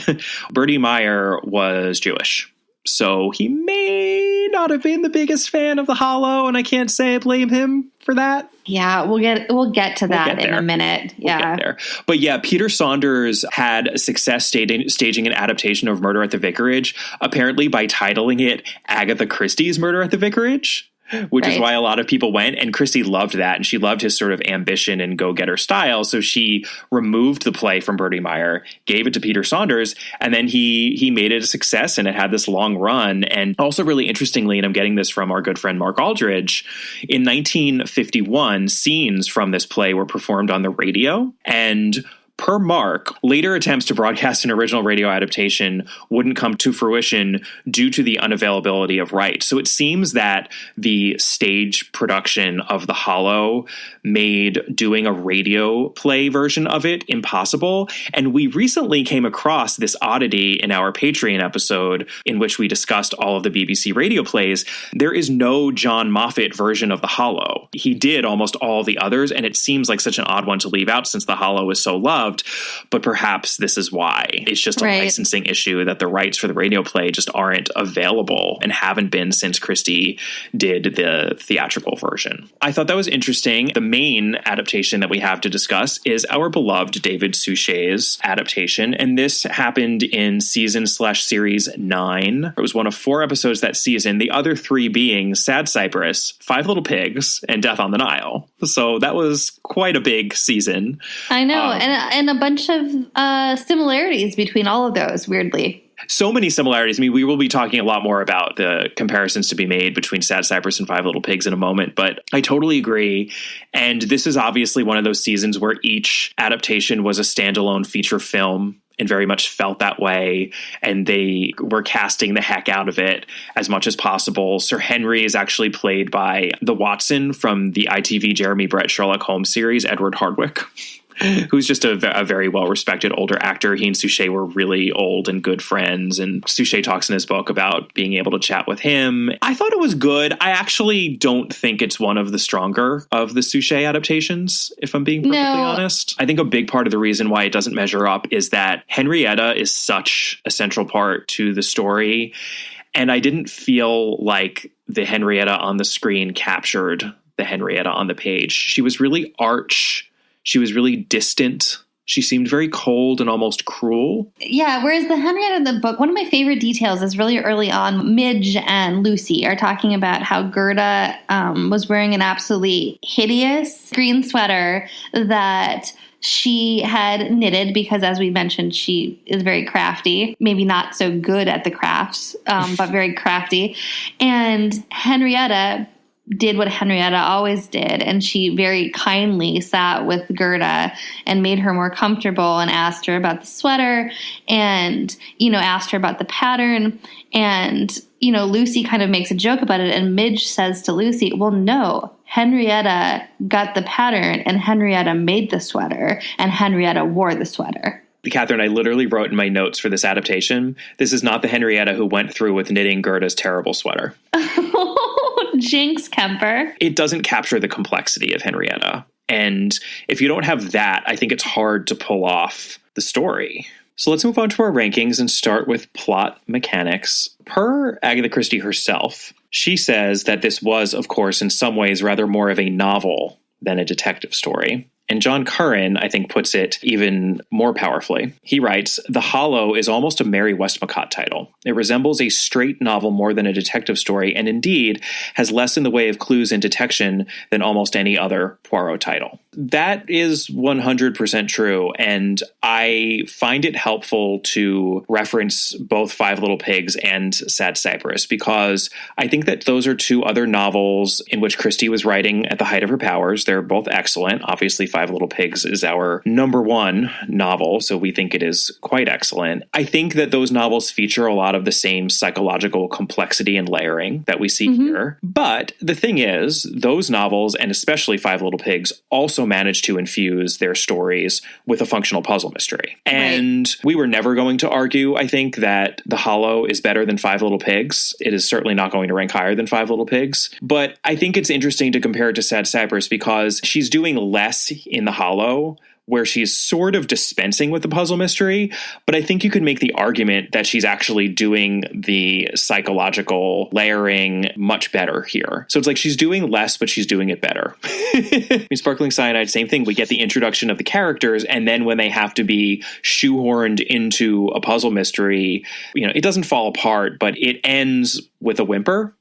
B: Bertie Meyer was Jewish. So he may not have been the biggest fan of The Hollow, and I can't say I blame him for that.
A: Yeah, we'll get to that in a minute. Yeah.
B: We'll get there. But yeah, Peter Saunders had success staging an adaptation of Murder at the Vicarage, apparently by titling it Agatha Christie's Murder at the Vicarage. Which is why a lot of people went, and Christie loved that, and she loved his sort of ambition and go-getter style, so she removed the play from Bertie Meyer, gave it to Peter Saunders, and then he made it a success, and it had this long run. And also really interestingly, and I'm getting this from our good friend Mark Aldridge, in 1951, scenes from this play were performed on the radio, and per Mark, later attempts to broadcast an original radio adaptation wouldn't come to fruition due to the unavailability of rights. So it seems that the stage production of The Hollow made doing a radio play version of it impossible. And we recently came across this oddity in our Patreon episode in which we discussed all of the BBC radio plays. There is no John Moffat version of The Hollow. He did almost all the others, and it seems like such an odd one to leave out since The Hollow is so loved. But perhaps this is why. It's just a licensing issue that the rights for the radio play just aren't available and haven't been since Christie did the theatrical version. I thought that was interesting. The main adaptation that we have to discuss is our beloved David Suchet's adaptation, and this happened in season/series 9. It was one of 4 episodes that season, the other 3 being Sad Cypress, 5 Little Pigs, and Death on the Nile. So that was quite a big season.
A: I know, and a bunch of similarities between all of those, weirdly.
B: So many similarities. I mean, we will be talking a lot more about the comparisons to be made between Sad Cypress and 5 Little Pigs in a moment, but I totally agree. And this is obviously one of those seasons where each adaptation was a standalone feature film and very much felt that way. And they were casting the heck out of it as much as possible. Sir Henry is actually played by the Watson from the ITV Jeremy Brett Sherlock Holmes series, Edward Hardwicke, who's just a very well-respected older actor. He and Suchet were really old and good friends, and Suchet talks in his book about being able to chat with him. I thought it was good. I actually don't think it's one of the stronger of the Suchet adaptations, if I'm being perfectly honest. I think a big part of the reason why it doesn't measure up is that Henrietta is such a central part to the story, and I didn't feel like the Henrietta on the screen captured the Henrietta on the page. She was really arch. She was really distant. She seemed very cold and almost cruel.
A: Yeah, whereas the Henrietta in the book, one of my favorite details is really early on, Midge and Lucy are talking about how Gerda was wearing an absolutely hideous green sweater that she had knitted because, as we mentioned, she is very crafty, maybe not so good at the crafts, but very crafty. And Henrietta did what Henrietta always did, and she very kindly sat with Gerda and made her more comfortable and asked her about the sweater and, asked her about the pattern. And, Lucy kind of makes a joke about it, and Midge says to Lucy, well, no, Henrietta got the pattern and Henrietta made the sweater and Henrietta wore the sweater.
B: Catherine, I literally wrote in my notes for this adaptation, this is not the Henrietta who went through with knitting Gerda's terrible sweater.
A: Jinx Kemper.
B: It doesn't capture the complexity of Henrietta. And if you don't have that, I think it's hard to pull off the story. So let's move on to our rankings and start with plot mechanics. Per Agatha Christie herself, she says that this was, of course, in some ways rather more of a novel than a detective story. And John Curran, I think, puts it even more powerfully. He writes, "The Hollow is almost a Mary Westmacott title. It resembles a straight novel more than a detective story, and indeed has less in the way of clues and detection than almost any other Poirot title." That is 100% true, and I find it helpful to reference both Five Little Pigs and Sad Cypress, because I think that those are two other novels in which Christie was writing at the height of her powers. They're both excellent. Obviously, Five Little Pigs is our number one novel, so we think it is quite excellent. I think that those novels feature a lot of the same psychological complexity and layering that we see here. But the thing is, those novels, and especially Five Little Pigs, also managed to infuse their stories with a functional puzzle mystery. And we were never going to argue, I think, that The Hollow is better than Five Little Pigs. It is certainly not going to rank higher than Five Little Pigs. But I think it's interesting to compare it to Sad Cypress because she's doing less in The Hollow, where she's sort of dispensing with the puzzle mystery, but I think you could make the argument that she's actually doing the psychological layering much better here. So it's like she's doing less, but she's doing it better. I mean, Sparkling Cyanide, same thing. We get the introduction of the characters, and then when they have to be shoehorned into a puzzle mystery, it doesn't fall apart, but it ends with a whimper.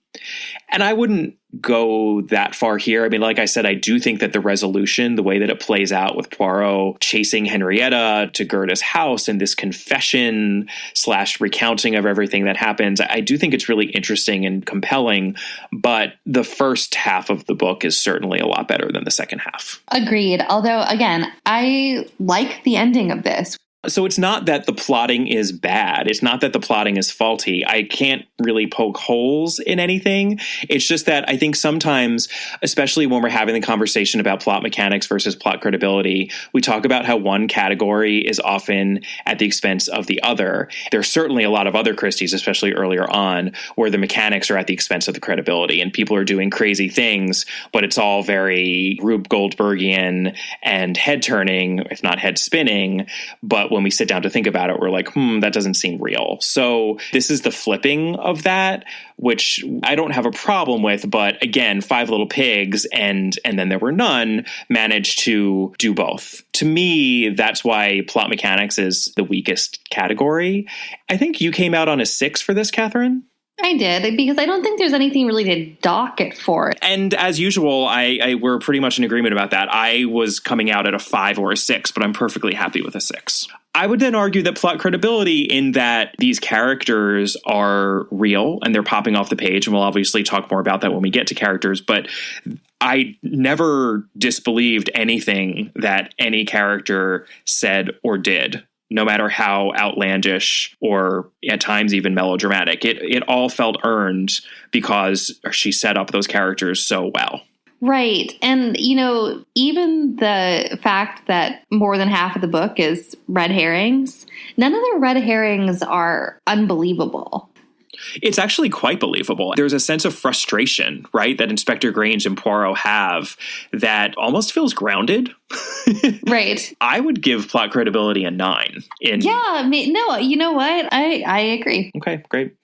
B: And I wouldn't go that far here. I mean, like I said, I do think that the resolution, the way that it plays out with Poirot chasing Henrietta to Gerda's house and this confession / recounting of everything that happens, I do think it's really interesting and compelling. But the first half of the book is certainly a lot better than the second half.
A: Agreed. Although, again, I like the ending of this.
B: So it's not that the plotting is bad. It's not that the plotting is faulty. I can't really poke holes in anything. It's just that I think sometimes, especially when we're having the conversation about plot mechanics versus plot credibility, we talk about how one category is often at the expense of the other. There's certainly a lot of other Christies, especially earlier on, where the mechanics are at the expense of the credibility and people are doing crazy things, but it's all very Rube Goldbergian and head-turning, if not head-spinning. But when we sit down to think about it, we're like, that doesn't seem real. So this is the flipping of that, which I don't have a problem with. But again, Five Little Pigs and Then There Were None managed to do both. To me, that's why plot mechanics is the weakest category. I think you came out on a 6 for this, Catherine.
A: I did, because I don't think there's anything really to dock it for.
B: And as usual, we're pretty much in agreement about that. I was coming out at a 5 or a 6, but I'm perfectly happy with a 6. I would then argue that plot credibility, in that these characters are real and they're popping off the page, and we'll obviously talk more about that when we get to characters, but I never disbelieved anything that any character said or did, no matter how outlandish or at times even melodramatic. It all felt earned because she set up those characters so well.
A: Right. And, even the fact that more than half of the book is red herrings, none of the red herrings are unbelievable.
B: It's actually quite believable. There's a sense of frustration, right, that Inspector Grange and Poirot have that almost feels grounded.
A: Right.
B: I would give plot credibility a 9.
A: No, you know what? I agree.
B: Okay, great.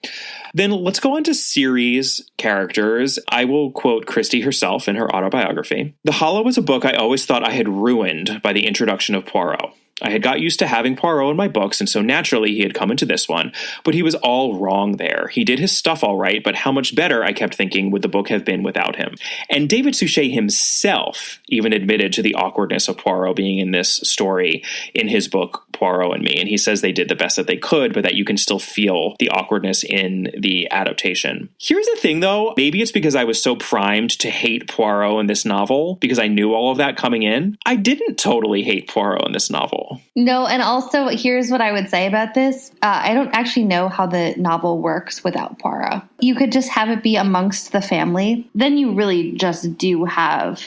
B: Then let's go on to series characters. I will quote Christie herself in her autobiography. "The Hollow was a book I always thought I had ruined by the introduction of Poirot. I had got used to having Poirot in my books, and so naturally he had come into this one, but he was all wrong there. He did his stuff all right, but how much better, I kept thinking, would the book have been without him?" And David Suchet himself even admitted to the awkwardness of Poirot being in this story in his book, Poirot and Me. And he says they did the best that they could, but that you can still feel the awkwardness in the adaptation. Here's the thing, though. Maybe it's because I was so primed to hate Poirot in this novel, because I knew all of that coming in. I didn't totally hate Poirot in this novel.
A: No, and also, here's what I would say about this. I don't actually know how the novel works without Poirot. You could just have it be amongst the family. Then you really just do have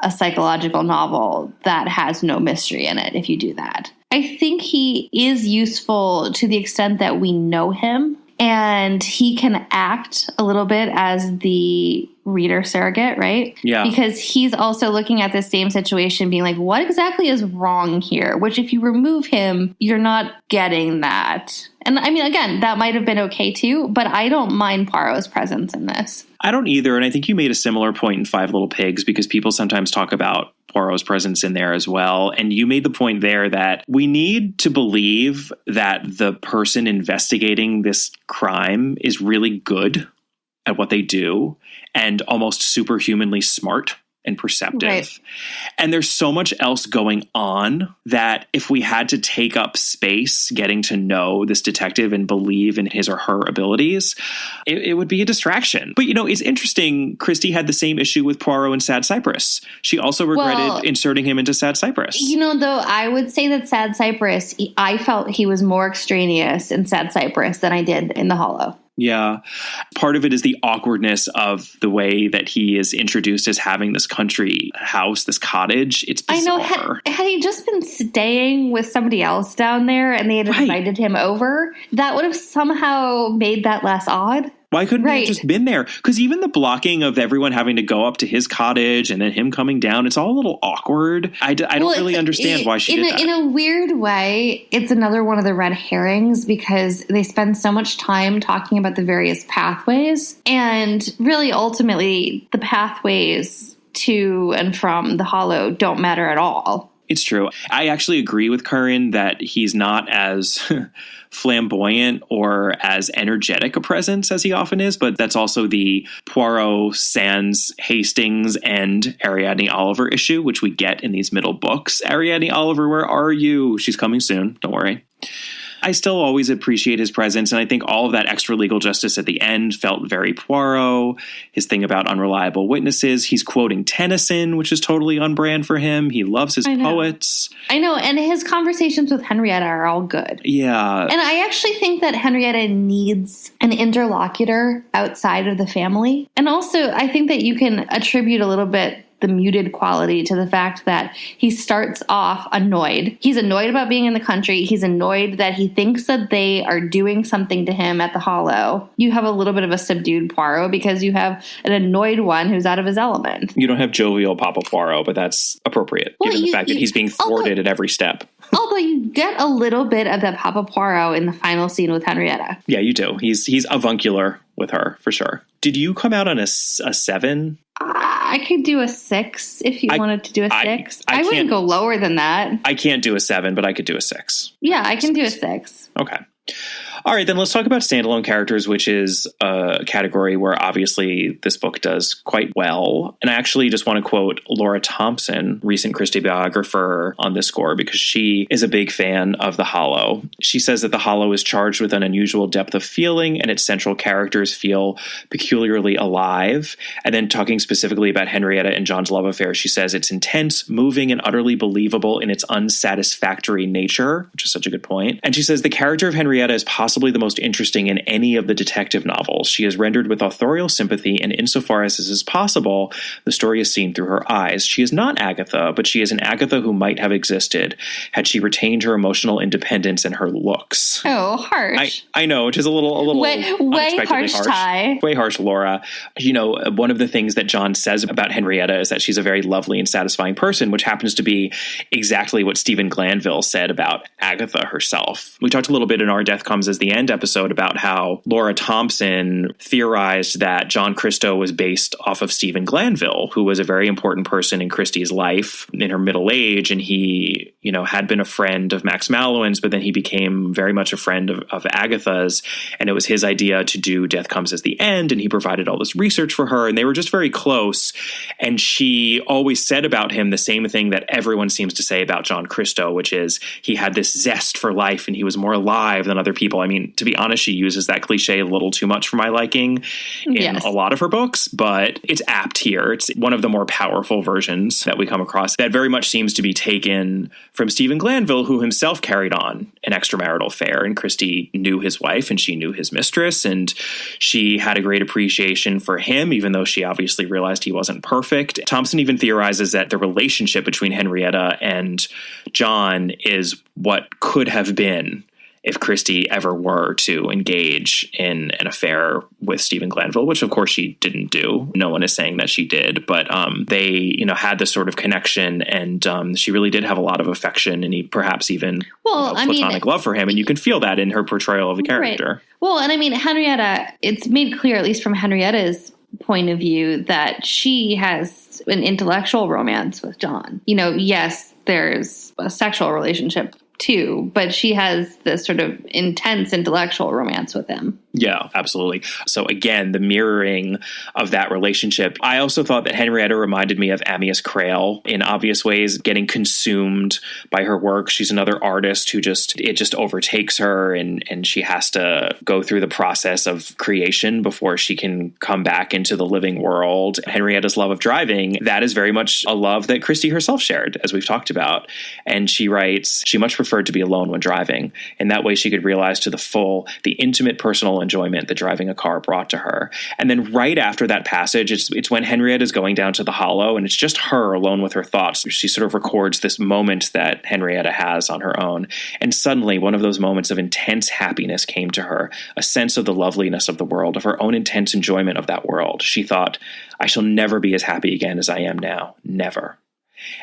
A: a psychological novel that has no mystery in it if you do that. I think he is useful to the extent that we know him, and he can act a little bit as the reader surrogate, right?
B: Yeah.
A: Because he's also looking at the same situation being like, what exactly is wrong here? Which if you remove him, you're not getting that. And I mean, again, that might have been okay too, but I don't mind Poirot's presence in this.
B: I don't either. And I think you made a similar point in Five Little Pigs, because people sometimes talk about Poirot's presence in there as well. And you made the point there that we need to believe that the person investigating this crime is really good at what they do and almost superhumanly smart and perceptive. Right. And there's so much else going on that if we had to take up space getting to know this detective and believe in his or her abilities, it would be a distraction. But, it's interesting. Christie had the same issue with Poirot in Sad Cypress. She also regretted inserting him into Sad Cypress.
A: Though I would say that Sad Cypress, I felt he was more extraneous in Sad Cypress than I did in The Hollow.
B: Yeah. Part of it is the awkwardness of the way that he is introduced as having this country house, this cottage. It's bizarre.
A: I know. Had he just been staying with somebody else down there and they had invited him over, that would have somehow made that less odd.
B: Why couldn't he have just been there? Because even the blocking of everyone having to go up to his cottage and then him coming down, it's all a little awkward. I don't really understand why she did that.
A: In a weird way, it's another one of the red herrings because they spend so much time talking about the various pathways. And really, ultimately, the pathways to and from the Hollow don't matter at all.
B: It's true. I actually agree with Curran that he's not as flamboyant or as energetic a presence as he often is, but that's also the Poirot, Sands, Hastings, and Ariadne Oliver issue, which we get in these middle books. Ariadne Oliver, where are you? She's coming soon. Don't worry. I still always appreciate his presence, and I think all of that extra legal justice at the end felt very Poirot. His thing about unreliable witnesses, he's quoting Tennyson, which is totally on brand for him. He loves his poets.
A: I know, and his conversations with Henrietta are all good.
B: Yeah.
A: And I actually think that Henrietta needs an interlocutor outside of the family. And also, I think that you can attribute a little bit the muted quality to the fact that he starts off annoyed. He's annoyed about being in the country. He's annoyed that he thinks that they are doing something to him at the Hollow. You have a little bit of a subdued Poirot because you have an annoyed one who's out of his element.
B: You don't have jovial Papa Poirot, but that's appropriate given the fact that he's being thwarted at every step.
A: Although you get a little bit of that Papa Poirot in the final scene with Henrietta.
B: Yeah, you do. He's avuncular with her, for sure. Did you come out on a 7?
A: I could do a 6 if you wanted to do a 6. I wouldn't go lower than that.
B: I can't do a 7, but I could do a 6.
A: Yeah, I can do a 6.
B: Okay. All right, then let's talk about standalone characters, which is a category where obviously this book does quite well. And I actually just want to quote Laura Thompson, recent Christie biographer, on this score because she is a big fan of The Hollow. She says that The Hollow is charged with an unusual depth of feeling and its central characters feel peculiarly alive. And then talking specifically about Henrietta and John's love affair, she says it's intense, moving, and utterly believable in its unsatisfactory nature, which is such a good point. And she says the character of Henrietta is possibly the most interesting in any of the detective novels. She is rendered with authorial sympathy, and insofar as this is possible, the story is seen through her eyes. She is not Agatha, but she is an Agatha who might have existed had she retained her emotional independence and her looks.
A: Oh, harsh.
B: I know, which is a little
A: way harsh, Ty.
B: Way harsh, Laura. One of the things that John says about Henrietta is that she's a very lovely and satisfying person, which happens to be exactly what Stephen Glanville said about Agatha herself. We talked a little bit in Our Death Comes as the End episode about how Laura Thompson theorized that John Christo was based off of Stephen Glanville, who was a very important person in Christie's life in her middle age. And he, had been a friend of Max Mallowan's, but then he became very much a friend of Agatha's. And it was his idea to do Death Comes as the End. And he provided all this research for her. And they were just very close. And she always said about him the same thing that everyone seems to say about John Christo, which is he had this zest for life and he was more alive than other people. I mean, to be honest, she uses that cliche a little too much for my liking in a lot of her books, but it's apt here. It's one of the more powerful versions that we come across that very much seems to be taken from Stephen Glanville, who himself carried on an extramarital affair. And Christie knew his wife and she knew his mistress, and she had a great appreciation for him, even though she obviously realized he wasn't perfect. Thompson even theorizes that the relationship between Henrietta and John is what could have been if Christie ever were to engage in an affair with Stephen Glanville, which of course she didn't do. No one is saying that she did, but they, had this sort of connection, and she really did have a lot of affection and he perhaps even platonic love for him. And you can feel that in her portrayal of the character.
A: Right. Well, and I mean, Henrietta, it's made clear, at least from Henrietta's point of view that she has an intellectual romance with John. You know, yes, there's a sexual relationship too, but she has this sort of intense intellectual romance with him.
B: Yeah, absolutely. So again, the mirroring of that relationship. I also thought that Henrietta reminded me of Amyas Creole in obvious ways, getting consumed by her work. She's another artist who it just overtakes her, and she has to go through the process of creation before she can come back into the living world. Henrietta's love of driving, that is very much a love that Christie herself shared, as we've talked about. And she writes, she much preferred to be alone when driving. And that way she could realize to the full the intimate personal enjoyment that driving a car brought to her. And then right after that passage, it's when Henrietta is going down to the hollow, and it's just her alone with her thoughts. She sort of records this moment that Henrietta has on her own. And suddenly one of those moments of intense happiness came to her, a sense of the loveliness of the world, of her own intense enjoyment of that world. She thought, I shall never be as happy again as I am now. Never.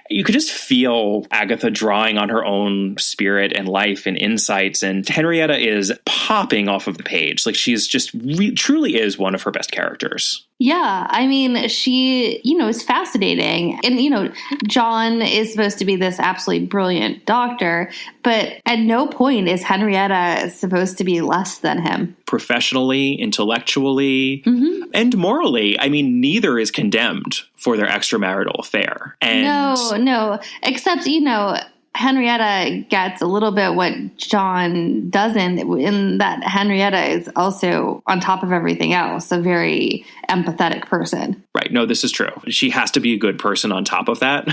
B: You could just feel Agatha drawing on her own spirit and life and insights, and Henrietta is popping off of the page. Like, she's just truly is one of her best characters.
A: Yeah, I mean, she, is fascinating. And, John is supposed to be this absolutely brilliant doctor, but at no point is Henrietta supposed to be less than him.
B: Professionally, intellectually, and morally. I mean, neither is condemned for their extramarital affair. And
A: No, except, Henrietta gets a little bit what John doesn't, in that Henrietta is also, on top of everything else, a very empathetic person.
B: Right. No, this is true. She has to be a good person on top of that,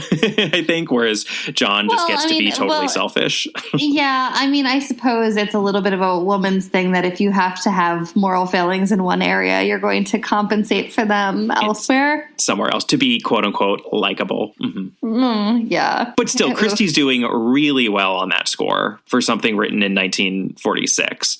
B: I think, whereas John just gets to be totally selfish.
A: Yeah, I mean, I suppose it's a little bit of a woman's thing that if you have to have moral failings in one area, you're going to compensate for them elsewhere.
B: Somewhere else to be, quote unquote, likable.
A: Yeah.
B: But still, Christie's doing really well on that score for something written in 1946,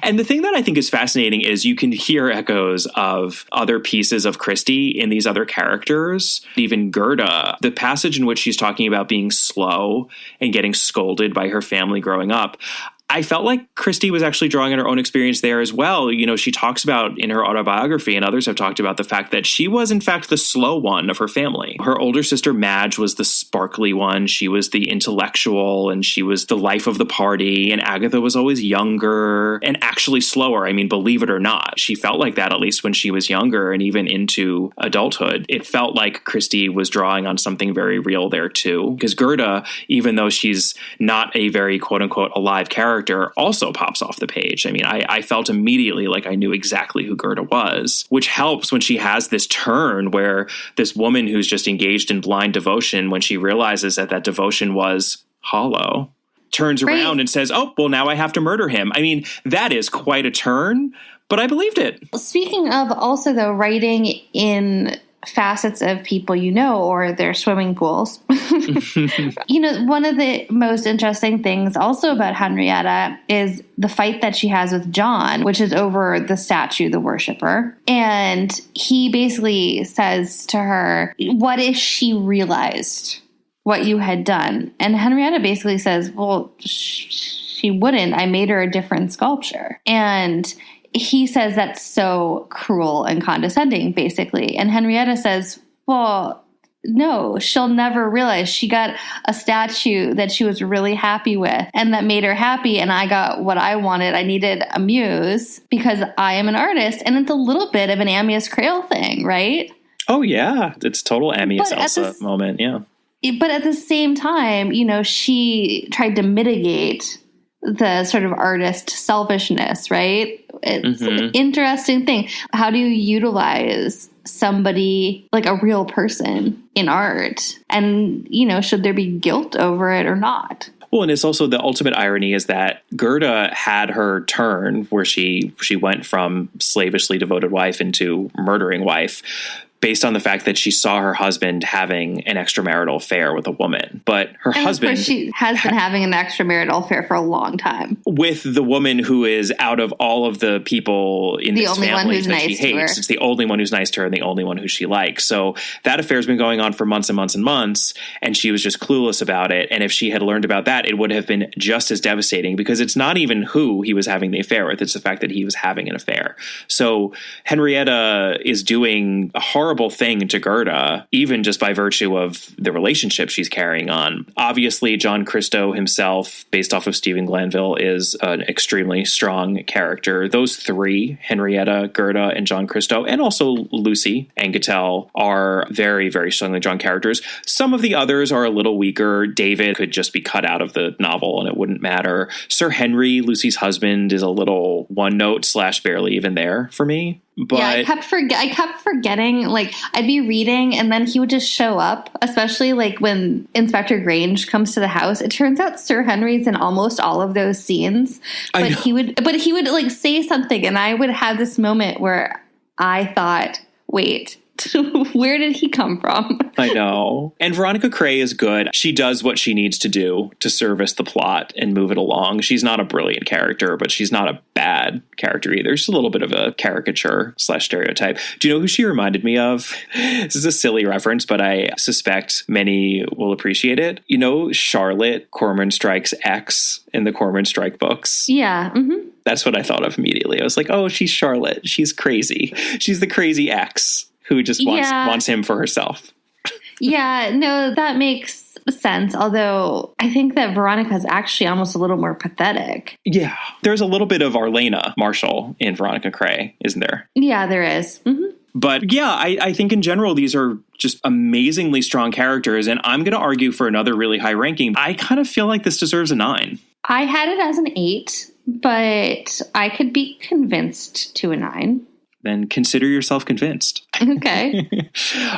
B: And the thing that I think is fascinating is you can hear echoes of other pieces of Christie in these other characters. Even Gerda, the passage in which she's talking about being slow and getting scolded by her family growing up, I felt like Christie was actually drawing on her own experience there as well. She talks about in her autobiography, and others have talked about the fact that she was, in fact, the slow one of her family. Her older sister, Madge, was the sparkly one. She was the intellectual, and she was the life of the party. And Agatha was always younger and actually slower. I mean, believe it or not, she felt like that, at least when she was younger and even into adulthood. It felt like Christie was drawing on something very real there, too. Because Gerda, even though she's not a very, quote unquote, alive character, also pops off the page. I mean, I felt immediately like I knew exactly who Gerda was, which helps when she has this turn where this woman who's just engaged in blind devotion, when she realizes that devotion was hollow, turns around and says, oh, well, now I have to murder him. I mean, that is quite a turn, but I believed it.
A: Speaking of also, though, writing in facets of people or their swimming pools. One of the most interesting things also about Henrietta is the fight that she has with John, which is over the statue, the worshiper. And he basically says to her, what if she realized what you had done? And Henrietta basically says, well, she wouldn't. I made her a different sculpture. And he says that's so cruel and condescending, basically. And Henrietta says, well, no, she'll never realize. She got a statue that she was really happy with and that made her happy. And I got what I wanted. I needed a muse because I am an artist. And it's a little bit of an Amyas Creole thing, right?
B: Oh, yeah. It's total Amyas Elsa moment. Yeah.
A: But at the same time, she tried to mitigate the sort of artist selfishness, right? It's an interesting thing. How do you utilize somebody, like a real person, in art? And, should there be guilt over it or not?
B: Well, and it's also the ultimate irony is that Gerda had her turn where she went from slavishly devoted wife into murdering wife based on the fact that she saw her husband having an extramarital affair with a woman. But her husband...
A: Of course, she has been having an extramarital affair for a long time.
B: With the woman who is, out of all of the people in this family that she hates, it's the only one who's nice to her and the only one who she likes. So that affair has been going on for months and months and months, and she was just clueless about it. And if she had learned about that, it would have been just as devastating, because it's not even who he was having the affair with. It's the fact that he was having an affair. So Henrietta is doing a horrible thing to Gerda, even just by virtue of the relationship she's carrying on. Obviously, John Christo himself, based off of Stephen Glanville, is an extremely strong character. Those three, Henrietta, Gerda, and John Christo, and also Lucy and Gatel, are very, very strongly drawn characters. Some of the others are a little weaker. David could just be cut out of the novel and it wouldn't matter. Sir Henry, Lucy's husband, is a little one note / barely even there for me. But
A: yeah, I kept forgetting, like, I'd be reading and then he would just show up, especially like when Inspector Grange comes to the house. It turns out Sir Henry's in almost all of those scenes, but he would like say something and I would have this moment where I thought, wait, where did he come from?
B: I know. And Veronica Cray is good. She does what she needs to do to service the plot and move it along. She's not a brilliant character, but she's not a bad character either. She's a little bit of a caricature / stereotype. Do you know who she reminded me of? This is a silly reference, but I suspect many will appreciate it. You know Charlotte, Cormoran Strike's ex in the Cormoran Strike books?
A: Yeah. Mm-hmm.
B: That's what I thought of immediately. I was like, oh, she's Charlotte. She's crazy. She's the crazy ex who just wants him for herself.
A: Yeah, no, that makes sense. Although I think that Veronica's actually almost a little more pathetic.
B: Yeah, there's a little bit of Arlena Marshall in Veronica Cray, isn't there?
A: Yeah, there is. Mm-hmm.
B: But yeah, I think in general, these are just amazingly strong characters. And I'm going to argue for another really high ranking. I kind of feel like this deserves a 9.
A: I had it as an 8, but I could be convinced to a 9.
B: Then consider yourself convinced.
A: Okay.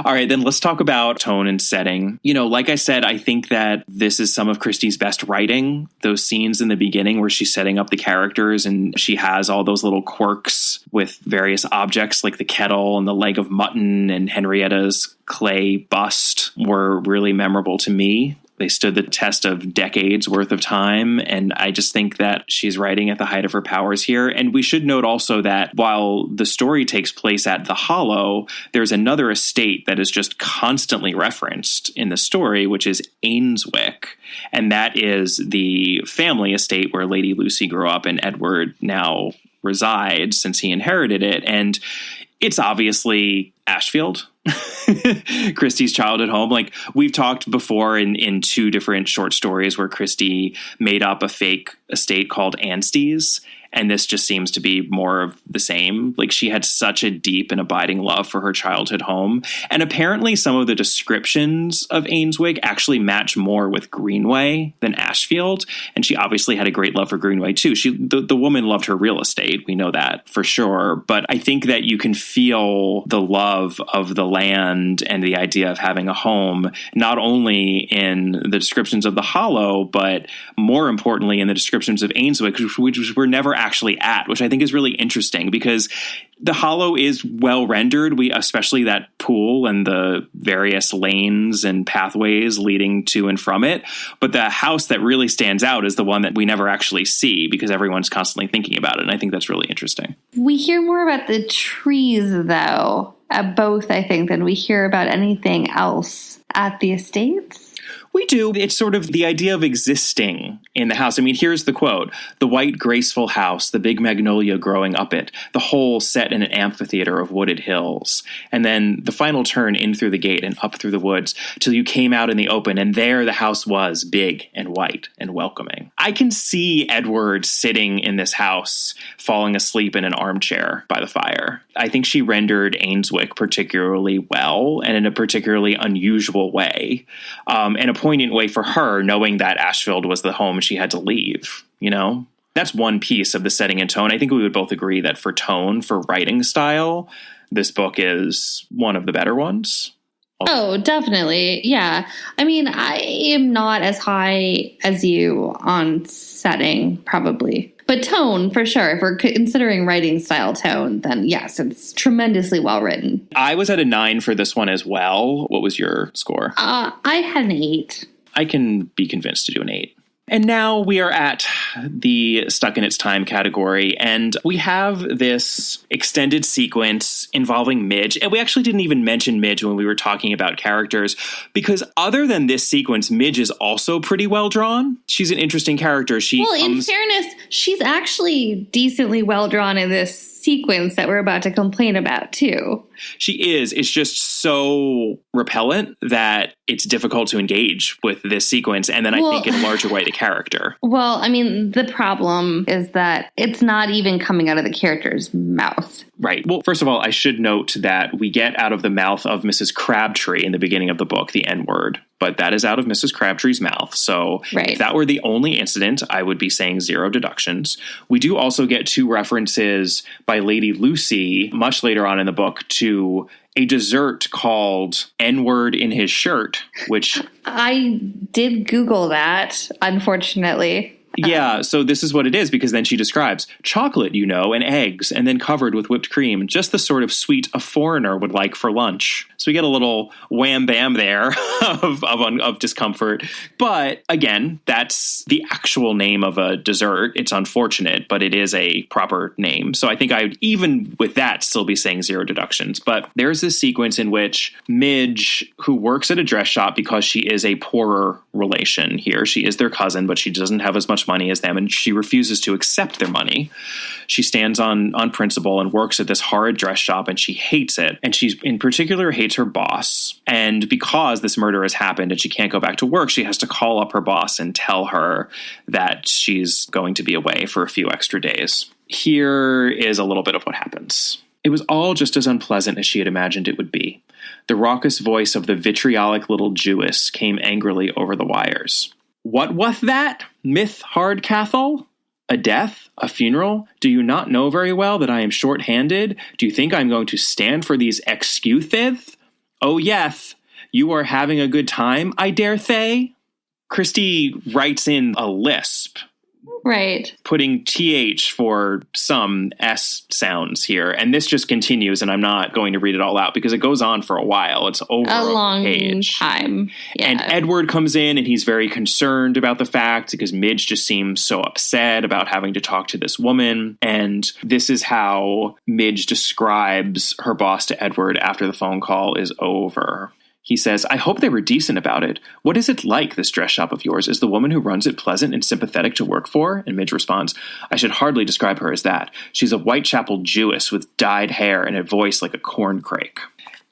B: All right, then let's talk about tone and setting. You know, like I said, I think that this is some of Christie's best writing. Those scenes in the beginning where she's setting up the characters and she has all those little quirks with various objects like the kettle and the leg of mutton and Henrietta's clay bust were really memorable to me. They stood the test of decades worth of time. And I just think that she's writing at the height of her powers here. And we should note also that while the story takes place at the Hollow, there's another estate that is just constantly referenced in the story, which is Ainswick. And that is the family estate where Lady Lucy grew up and Edward now resides since he inherited it. And it's obviously Ashfield, Christie's childhood home. Like we've talked before in 2 different short stories where Christie made up a fake estate called Anstey's. And this just seems to be more of the same. Like she had such a deep and abiding love for her childhood home. And apparently some of the descriptions of Ainswick actually match more with Greenway than Ashfield. And she obviously had a great love for Greenway too. The woman loved her real estate. We know that for sure. But I think that you can feel the love of the land and the idea of having a home, not only in the descriptions of the Hollow, but more importantly in the descriptions of Ainswick, which were never actually at, which I think is really interesting because the Hollow is well rendered. Especially that pool and the various lanes and pathways leading to and from it. But the house that really stands out is the one that we never actually see because everyone's constantly thinking about it. And I think that's really interesting.
A: We hear more about the trees, though, both, I think, than we hear about anything else at the estates.
B: We do. It's sort of the idea of existing in the house. I mean, here's the quote. The white, graceful house, the big magnolia growing up it, the whole set in an amphitheater of wooded hills. And then the final turn in through the gate and up through the woods till you came out in the open, and there the house was, big and white and welcoming. I can see Edward sitting in this house, falling asleep in an armchair by the fire. I think she rendered Ainswick particularly well and in a particularly unusual way. And a poignant way for her, knowing that Ashfield was the home she had to leave, you know? That's one piece of the setting and tone. I think we would both agree that for tone, for writing style, this book is one of the better ones.
A: Oh, definitely. Yeah. I mean, I am not as high as you on setting, probably. But tone, for sure. If we're considering writing style tone, then yes, it's tremendously well written.
B: I was at a 9 for this one as well. What was your score?
A: I had an 8.
B: I can be convinced to do an 8. And now we are at the stuck in its time category, and we have this extended sequence involving Midge. And we actually didn't even mention Midge when we were talking about characters, because other than this sequence, Midge is also pretty well drawn. She's an interesting character.
A: In fairness, she's actually decently well drawn in this sequence that we're about to complain about, too.
B: She is. It's just so repellent that it's difficult to engage with this sequence. And then I think in a larger way, the character.
A: Well, I mean, the problem is that it's not even coming out of the character's mouth.
B: Right. Well, first of all, I should note that we get out of the mouth of Mrs. Crabtree in the beginning of the book, the N-word. But that is out of Mrs. Crabtree's mouth. So if that were the only incident, I would be saying 0 deductions. We do also get 2 references by Lady Lucy much later on in the book to a dessert called N-word in his shirt, which...
A: I did Google that, unfortunately.
B: Yeah, so this is what it is, because then she describes chocolate, and eggs, and then covered with whipped cream, just the sort of sweet a foreigner would like for lunch. So we get a little wham bam there of discomfort. But again, that's the actual name of a dessert. It's unfortunate, but it is a proper name. So I think I would, even with that, still be saying 0 deductions. But there's this sequence in which Midge, who works at a dress shop because she is a poorer relation here, she is their cousin, but she doesn't have as much money as them, and she refuses to accept their money. She stands on principle and works at this horrid dress shop, and she hates it. And she in particular hates her boss. And because this murder has happened and she can't go back to work, she has to call up her boss and tell her that she's going to be away for a few extra days. Here is a little bit of what happens. It was all just as unpleasant as she had imagined it would be. The raucous voice of the vitriolic little Jewess came angrily over the wires. "What wath that, Myth Hardcathal? A death? A funeral? Do you not know very well that I am short-handed? Do you think I am going to stand for these excuseth? Oh, yeth, you are having a good time, I dare say?" Christie writes in a lisp.
A: Right.
B: Putting TH for some S sounds here. And this just continues, and I'm not going to read it all out because it goes on for a while. It's over a
A: long
B: page.
A: Time. Yeah.
B: And Edward comes in, and he's very concerned about the fact because Midge just seems so upset about having to talk to this woman. And this is how Midge describes her boss to Edward after the phone call is over. He says, "I hope they were decent about it. What is it like, this dress shop of yours? Is the woman who runs it pleasant and sympathetic to work for?" And Midge responds, "I should hardly describe her as that. She's a Whitechapel Jewess with dyed hair and a voice like a corncrake."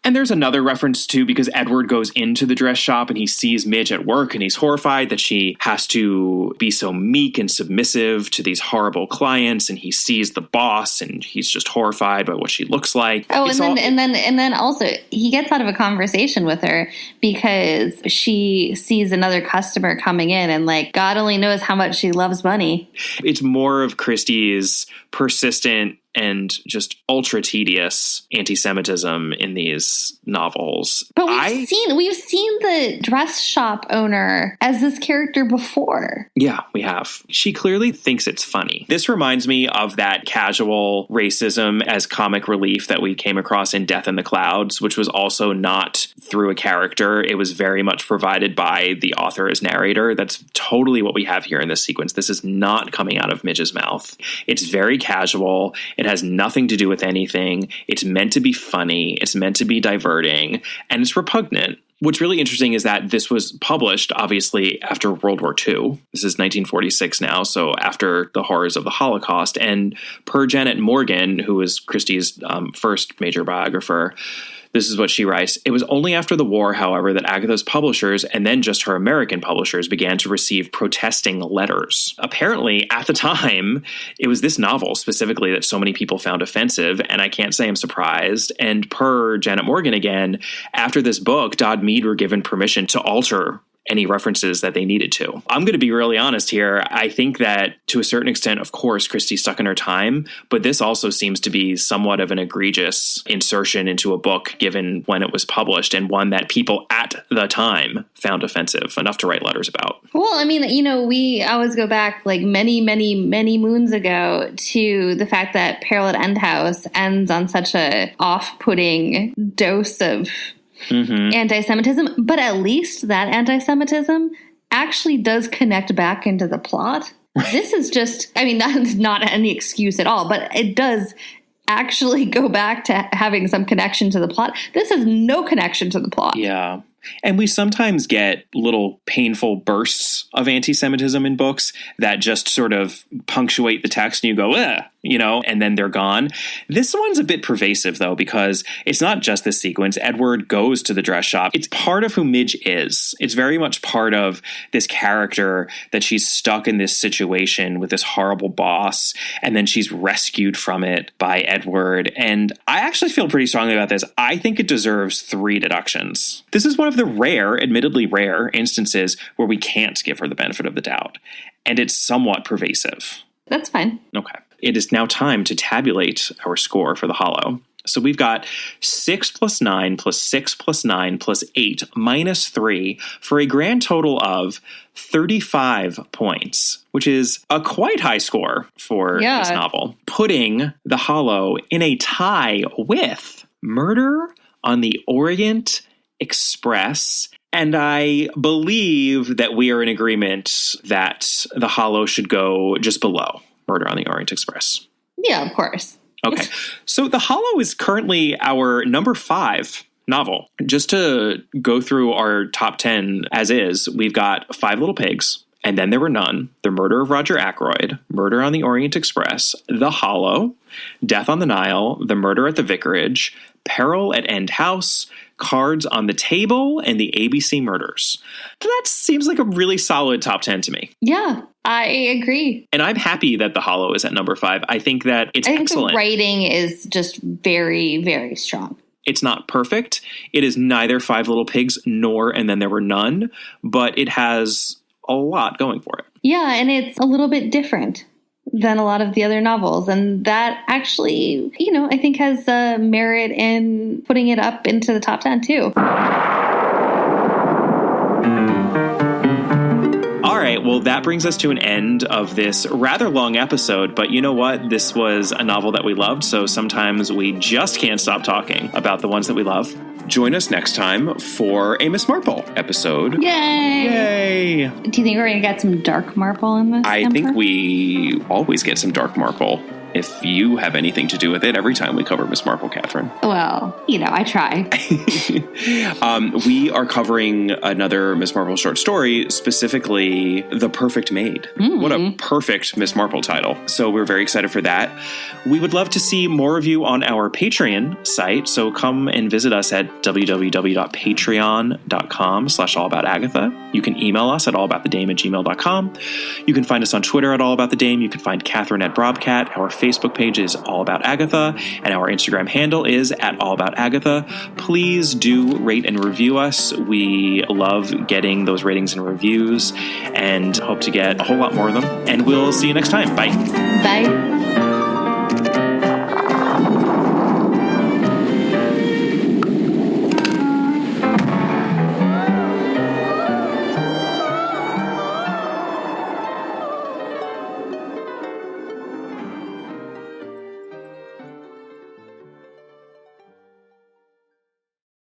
B: And there's another reference, too, because Edward goes into the dress shop and he sees Midge at work and he's horrified that she has to be so meek and submissive to these horrible clients. And he sees the boss and he's just horrified by what she looks like.
A: Oh, and then also he gets out of a conversation with her because she sees another customer coming in and God only knows how much she loves money.
B: It's more of Christie's persistent and just ultra tedious anti-Semitism in these novels.
A: But we've seen the dress shop owner as this character before.
B: Yeah, we have. She clearly thinks it's funny. This reminds me of that casual racism as comic relief that we came across in Death in the Clouds, which was also not through a character. It was very much provided by the author as narrator. That's totally what we have here in this sequence. This is not coming out of Midge's mouth. It's very casual. It has nothing to do with anything. It's meant to be funny. It's meant to be diverting. And it's repugnant. What's really interesting is that this was published, obviously, after World War II. This is 1946 now, so after the horrors of the Holocaust. And per Janet Morgan, who was Christie's first major biographer, this is what she writes. "It was only after the war, however, that Agatha's publishers and then just her American publishers began to receive protesting letters. Apparently, at the time, it was this novel specifically that so many people found offensive, and I can't say I'm surprised. And per Janet Morgan again, after this book, Dodd Mead were given permission to alter any references that they needed to. I'm going to be really honest here. I think that to a certain extent, of course, Christie stuck in her time, but this also seems to be somewhat of an egregious insertion into a book given when it was published, and one that people at the time found offensive enough to write letters about.
A: Well, I mean, we always go back like many, many, many moons ago to the fact that Peril at End House ends on such a off-putting dose of anti-Semitism, but at least that anti-Semitism actually does connect back into the plot. This is just, I mean, not any excuse at all, but it does actually go back to having some connection to the plot. This has no connection to the plot.
B: Yeah. And we sometimes get little painful bursts of anti-Semitism in books that just sort of punctuate the text and you go, and then they're gone. This one's a bit pervasive, though, because it's not just this sequence. Edward goes to the dress shop. It's part of who Midge is. It's very much part of this character that she's stuck in this situation with this horrible boss, and then she's rescued from it by Edward. And I actually feel pretty strongly about this. I think it deserves 3 deductions. This is one of the admittedly rare instances where we can't give her the benefit of the doubt. And it's somewhat pervasive.
A: That's fine.
B: Okay. It is now time to tabulate our score for the Hollow. So we've got 6 plus 9 plus 6 plus 9 plus 8 minus 3 for a grand total of 35 points, which is a quite high score for this novel, putting the Hollow in a tie with Murder on the Orient Express. And I believe that we are in agreement that the Hollow should go just below Murder on the Orient Express.
A: Yeah, of course.
B: Okay. So the Hollow is currently our number 5 novel. Just to go through our top 10 as is, we've got 5 Little Pigs, And Then There Were None, The Murder of Roger Ackroyd, Murder on the Orient Express, The Hollow, Death on the Nile, The Murder at the Vicarage, Peril at End House, Cards on the Table, and The ABC Murders. That seems like a really solid top 10 to me.
A: Yeah, I agree.
B: And I'm happy that The Hollow is at number 5. I think that it's excellent.
A: The writing is just very, very strong.
B: It's not perfect. It is neither Five Little Pigs nor And Then There Were None, but it has a lot going for it.
A: Yeah, and it's a little bit different than a lot of the other novels. And that actually, I think has merit in putting it up into the top 10 too.
B: All right, well, that brings us to an end of this rather long episode, but you know what? This was a novel that we loved, so sometimes we just can't stop talking about the ones that we love. Join us next time for a Miss Marple episode.
A: Yay!
B: Yay!
A: Do you think we're going to get some dark marple in this?
B: I think we always get some dark marple. If you have anything to do with it every time we cover Miss Marple, Catherine.
A: Well, I try.
B: We are covering another Miss Marple short story, specifically The Perfect Maid. What a perfect Miss Marple title. So we're very excited for that. We would love to see more of you on our Patreon site. So come and visit us at www.patreon.com/allaboutagatha. You can email us at allaboutthedame@gmail.com. You can find us on Twitter at allaboutthedame. You can find Catherine at Brobcat. Our Facebook page is All About Agatha, and our Instagram handle is at All About Agatha. Please do rate and review us. We love getting those ratings and reviews and hope to get a whole lot more of them. And we'll see you next time. Bye.
A: Bye.